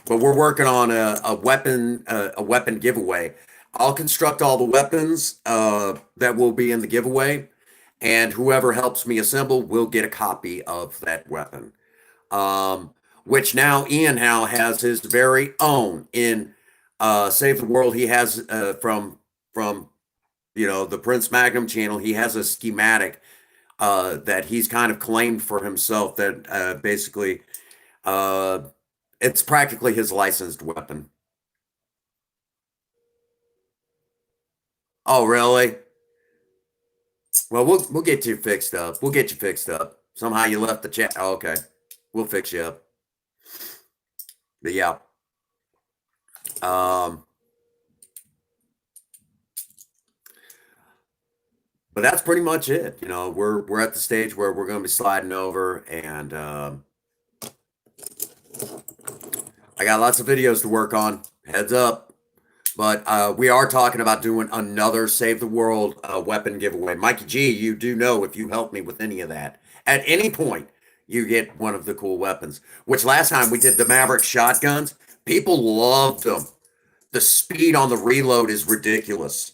but we're working on a weapon giveaway. I'll construct all the weapons that will be in the giveaway, and whoever helps me assemble will get a copy of that weapon. Um, which now Ian Howe has his very own in Save the World. He has from the Prince Magnum channel. He has a schematic that he's kind of claimed for himself that basically uh, it's practically his licensed weapon. Oh, really? Well, we'll get you fixed up. We'll get you fixed up. Somehow you left the chat. Oh, okay, we'll fix you up. But yeah, um, but that's pretty much it. We're at the stage where we're going to be sliding over, and I got lots of videos to work on. Heads up. But we are talking about doing another Save the World weapon giveaway. Mikey G, you do know if you help me with any of that, at any point, you get one of the cool weapons. Which last time we did the Maverick shotguns, people loved them. The speed on the reload is ridiculous.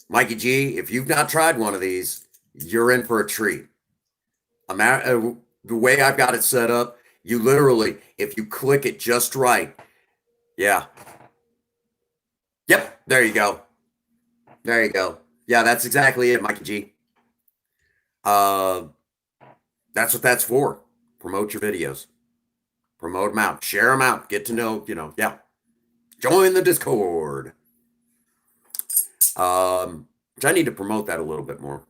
Mikey G, if you've not tried one of these, you're in for a treat. The way I've got it set up, you literally, if you click it just right, yeah. Yep, there you go. There you go. Yeah, that's exactly it, Mikey G. Uh, that's what that's for. Promote your videos. Promote them out. Share them out. Get to know, yeah. Join the Discord. Which I need to promote that a little bit more.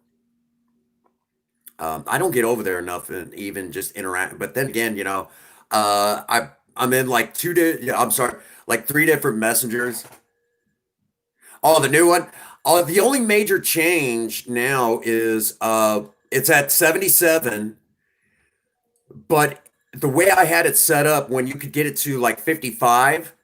I don't get over there enough and even just interact. But then again, I'm in like I'm sorry, like three different messengers. Oh, the new one. Oh, the only major change now is it's at 77, but the way I had it set up when you could get it to like 55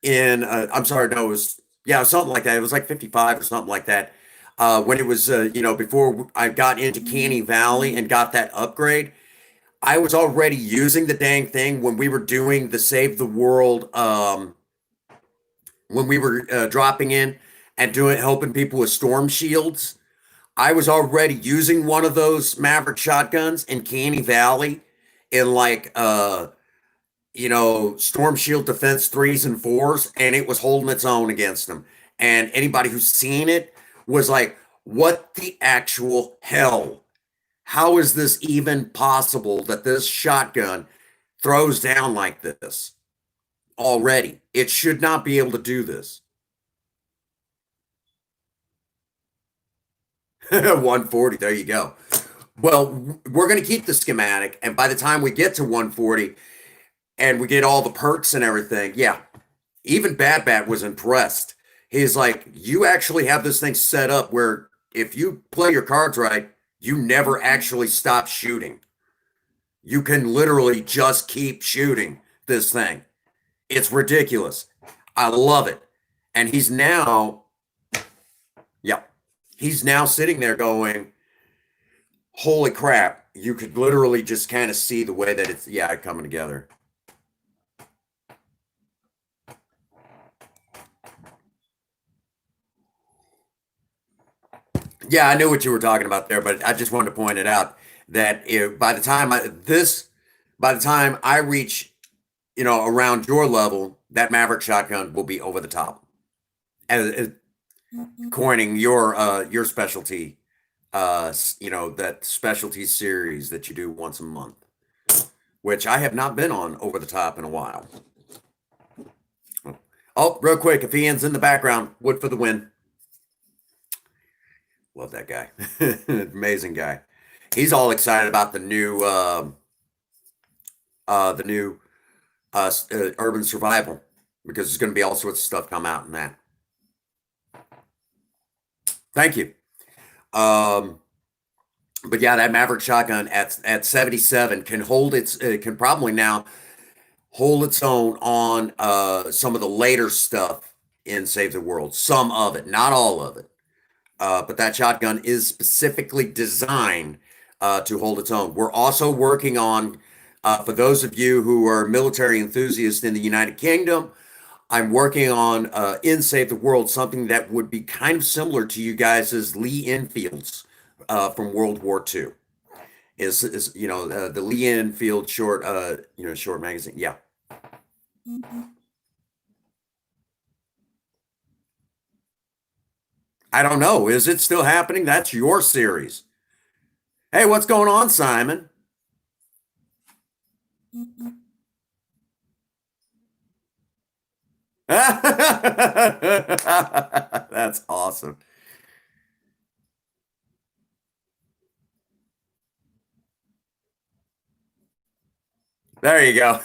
in I'm sorry, no, it was yeah, something like that. It was like 55 or something like that. When it was before I got into Canny Valley and got that upgrade, I was already using the dang thing when we were doing the Save the World when we were dropping in and doing helping people with storm shields. I was already using one of those Maverick shotguns in Canny Valley in like storm shield defense threes and fours, and it was holding its own against them. And anybody who's seen it was like, what the actual hell? How is this even possible that this shotgun throws down like this already. It should not be able to do this. 140, there you go. Well, we're going to keep the schematic, and by the time we get to 140 and we get all the perks and everything, yeah, even Bad Bat was impressed. He's like, you actually have this thing set up where if you play your cards right, you never actually stop shooting. You can literally just keep shooting this thing. It's ridiculous. I love it. And he's now, yeah, he's now sitting there going, holy crap. You could literally just kind of see the way that it's, yeah, coming together. Yeah, I knew what you were talking about there, but I just wanted to point it out that by the time by the time I reach, around your level, that Maverick shotgun will be over the top, as coining your specialty, that specialty series that you do once a month, which I have not been on over the top in a while. Oh, real quick, if Ian's in the background, Wood for the win. Love that guy. Amazing guy. He's all excited about the new urban survival, because there's going to be all sorts of stuff come out in that. Thank you. But yeah, that Maverick shotgun at 77 can probably now hold its own on some of the later stuff in Save the World. Some of it, not all of it. But that shotgun is specifically designed to hold its own. We're also working on, for those of you who are military enthusiasts in the United Kingdom, I'm working on in Save the World something that would be kind of similar to you guys' Lee Enfields from World War II. Is the Lee Enfield short short magazine? Yeah. I don't know. Is it still happening? That's your series. Hey, what's going on, Simon? That's awesome. There you go.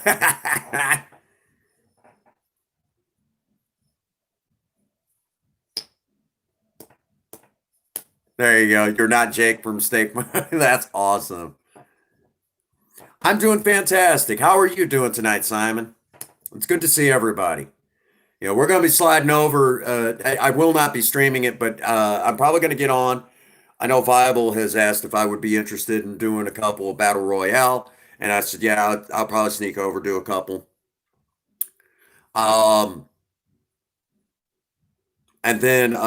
There you go. You're not Jake from Steak. That's awesome. I'm doing fantastic. How are you doing tonight, Simon? It's good to see everybody. We're going to be sliding over. I will not be streaming it, but I'm probably going to get on. I know Viable has asked if I would be interested in doing a couple of Battle Royale, and I said, yeah, I'll probably sneak over, do a couple. And then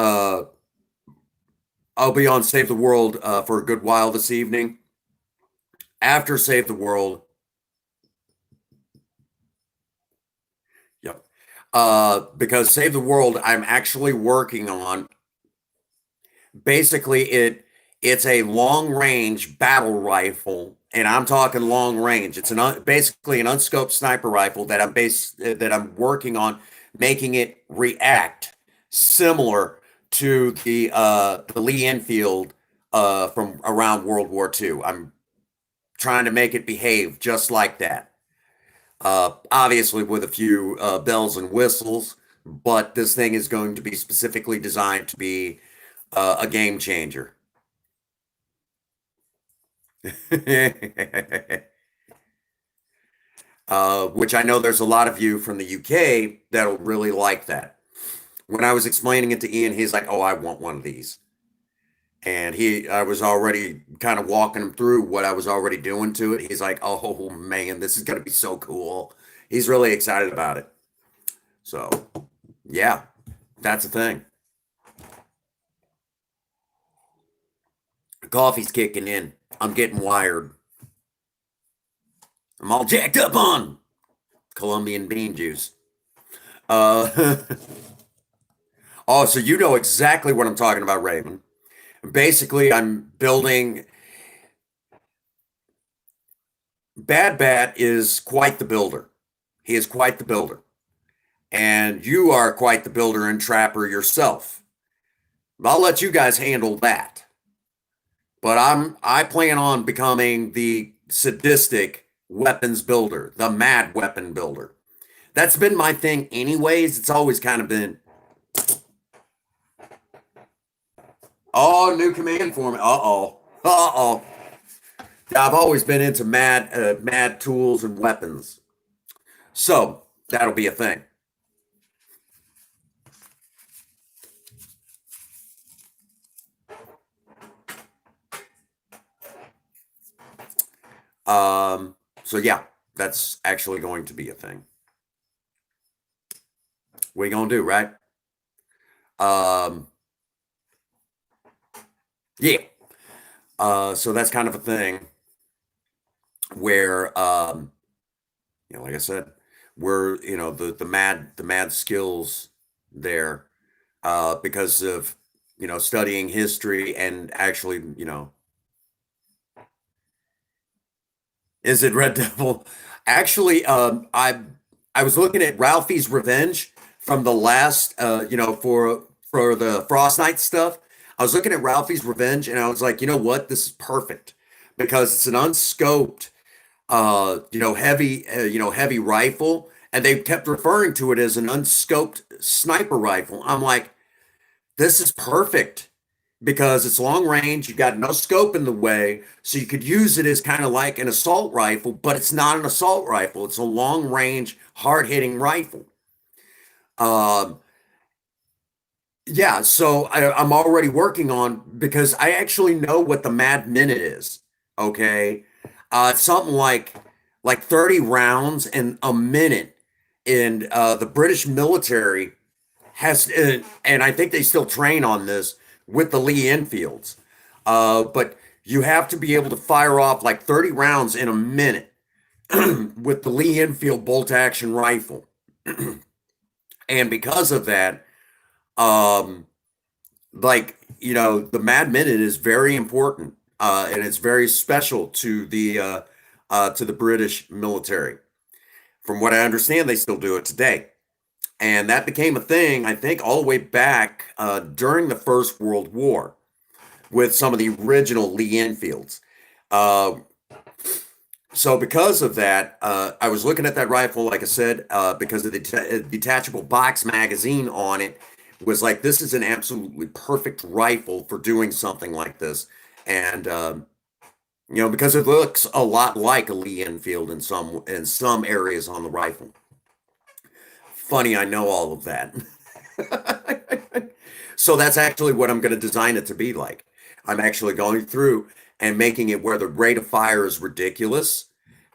I'll be on Save the World for a good while this evening. After Save the World, yep. Because Save the World, I'm actually working on. Basically, it's a long range battle rifle, and I'm talking long range. It's basically an unscoped sniper rifle that I'm working on making it react similar to the Lee Enfield from around World War II. I'm trying to make it behave just like that. Obviously, with a few bells and whistles, but this thing is going to be specifically designed to be a game changer. Which I know there's a lot of you from the UK that'll really like that. When I was explaining it to Ian, he's like, "Oh, I want one of these." And I was already kind of walking him through what I was already doing to it. He's like, "Oh man, this is going to be so cool." He's really excited about it. So, yeah, that's the thing. The coffee's kicking in. I'm getting wired. I'm all jacked up on Colombian bean juice. Uh, oh, so you know exactly what I'm talking about, Raven. Basically, I'm building Bad Bat is quite the builder. He is quite the builder. And you are quite the builder and trapper yourself. I'll let you guys handle that. But I plan on becoming the sadistic weapons builder, the mad weapon builder. That's been my thing anyways. It's always kind of been, oh, new command for me. Uh-oh. Uh-oh. I've always been into mad tools and weapons. So that'll be a thing. So yeah, that's actually going to be a thing. What are you gonna do, right? Um, yeah. So that's kind of a thing where, like I said, we're the mad skills there, because of studying history and actually is it Red Devil? Actually, I was looking at Ralphie's Revenge from the last, for the Frost Knight stuff. I was looking at Ralphie's Revenge, and I was like, you know what, this is perfect because it's an unscoped, heavy rifle, and they kept referring to it as an unscoped sniper rifle. I'm like, this is perfect because it's long range. You've got no scope in the way, so you could use it as kind of like an assault rifle, but it's not an assault rifle. It's a long range, hard hitting rifle. Um, yeah, so I'm already working on because I actually know what the Mad Minute is. Okay, it's something like 30 rounds in a minute, and the British military has, and I think they still train on this with the Lee Enfields. But you have to be able to fire off like 30 rounds in a minute with the Lee Enfield bolt action rifle. And because of that, um, the Mad Minute is very important, and it's very special to the British military. From what I understand, they still do it today. And that became a thing, I think, all the way back during the First World War with some of the original Lee Enfields. Uh, so, because of that, I was looking at that rifle, like I said, because of the detachable box magazine on it was like, this is an absolutely perfect rifle for doing something like this. And, because it looks a lot like a Lee Enfield in some areas on the rifle. Funny, I know all of that. So that's actually what I'm going to design it to be like. I'm actually going through and making it where the rate of fire is ridiculous.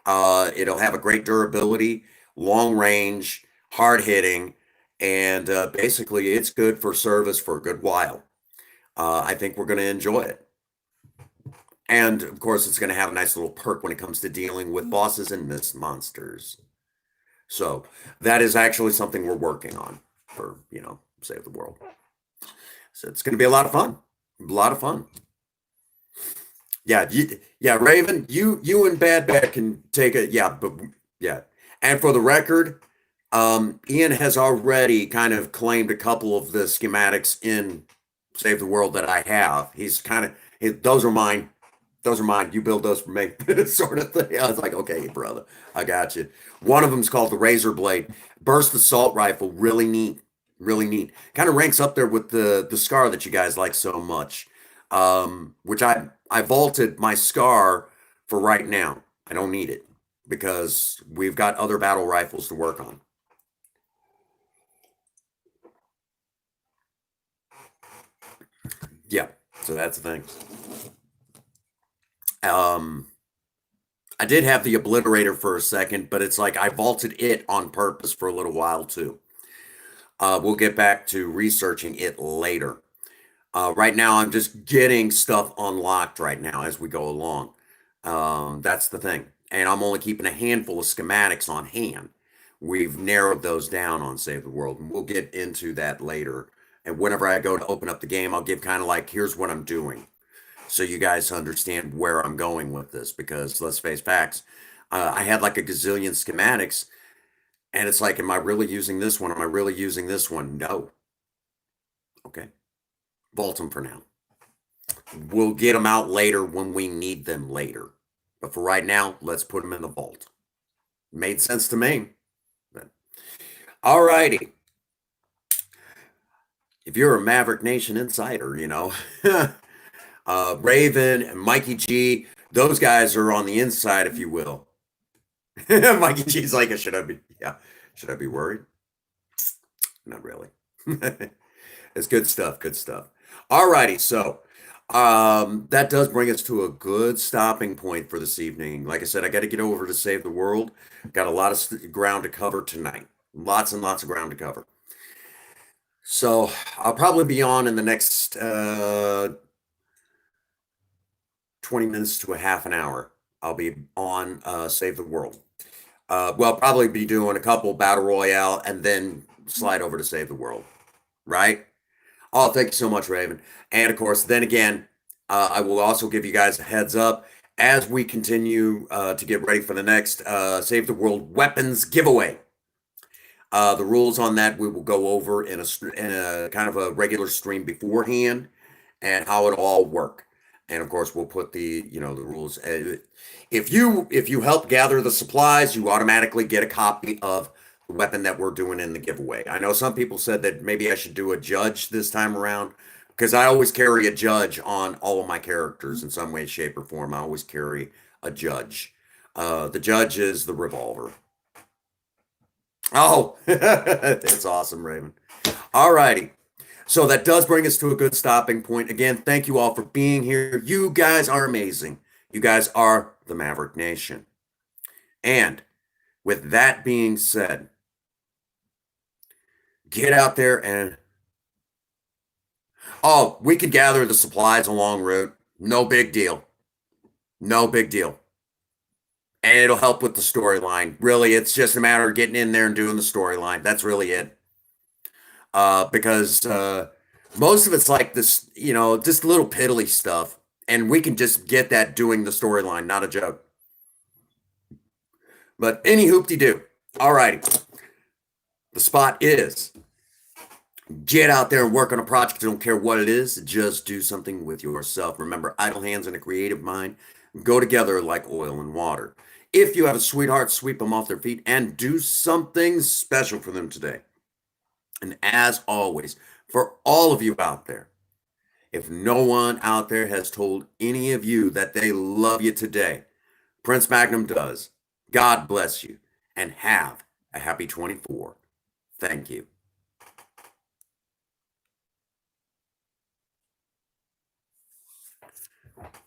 It'll have a great durability, long range, hard hitting, and basically it's good for service for a good while. I think we're going to enjoy it. And of course, it's going to have a nice little perk when it comes to dealing with bosses and mist monsters. So that is actually something we're working on for, save the world. So it's going to be a lot of fun. A lot of fun. Yeah, yeah, Raven, you and Bad Bad can take it. Yeah, but yeah. And for the record, Ian has already kind of claimed a couple of the schematics in Save the World that I have. He's kind of, those are mine. Those are mine. You build those for me, sort of thing. I was like, okay, brother, I got you. One of them is called the Razor Blade Burst Assault Rifle. Really neat, really neat. Kind of ranks up there with the Scar that you guys like so much. Which I vaulted my Scar for right now. I don't need it because we've got other battle rifles to work on. Yeah, so that's the thing. Um, I did have the Obliterator for a second, but it's like I vaulted it on purpose for a little while too. We'll get back to researching it later. Right now, I'm just getting stuff unlocked right now as we go along. That's the thing. And I'm only keeping a handful of schematics on hand. We've narrowed those down on Save the World, and we'll get into that later. And whenever I go to open up the game, I'll give kind of like, here's what I'm doing. So you guys understand where I'm going with this, because let's face facts. I had like a gazillion schematics, and it's like, am I really using this one? Am I really using this one? No. Okay. Vault them for now. We'll get them out later when we need them later. But for right now, let's put them in the vault. Made sense to me. All righty. If you're a Maverick Nation insider, Raven and Mikey G, those guys are on the inside, if you will. Mikey G's like, should I be worried? Not really. It's good stuff. Good stuff. All righty. So that does bring us to a good stopping point for this evening. Like I said, I got to get over to Save the World. Got a lot of ground to cover tonight. Lots and lots of ground to cover. So I'll probably be on in the next 20 minutes to a half an hour. I'll be on Save the World. Well, probably be doing a couple Battle Royale and then slide over to Save the World. Right? Oh, thank you so much, Raven. And of course, then again, I will also give you guys a heads up as we continue to get ready for the next Save the World weapons giveaway. The rules on that we will go over in a kind of a regular stream beforehand, and how it all work. And of course, we'll put the rules. If you help gather the supplies, you automatically get a copy of the weapon that we're doing in the giveaway. I know some people said that maybe I should do a judge this time around, because I always carry a judge on all of my characters in some way, shape, or form. I always carry a judge. The judge is the revolver. Oh, it's awesome, Raven. All righty. So that does bring us to a good stopping point. Again, thank you all for being here. You guys are amazing. You guys are the Maverick Nation. And with that being said, get out there and we could gather the supplies along route. No big deal. No big deal. And it'll help with the storyline. Really, it's just a matter of getting in there and doing the storyline. That's really it. Because most of it's like this, just little piddly stuff. And we can just get that doing the storyline, not a joke. But any hoop-de-doo. All righty. The spot is get out there and work on a project. Don't care what it is. Just do something with yourself. Remember, idle hands and a creative mind go together like oil and water. If you have a sweetheart, sweep them off their feet and do something special for them today. And as always, for all of you out there, if no one out there has told any of you that they love you today, Prince Magnum does. God bless you and have a happy 24. Thank you.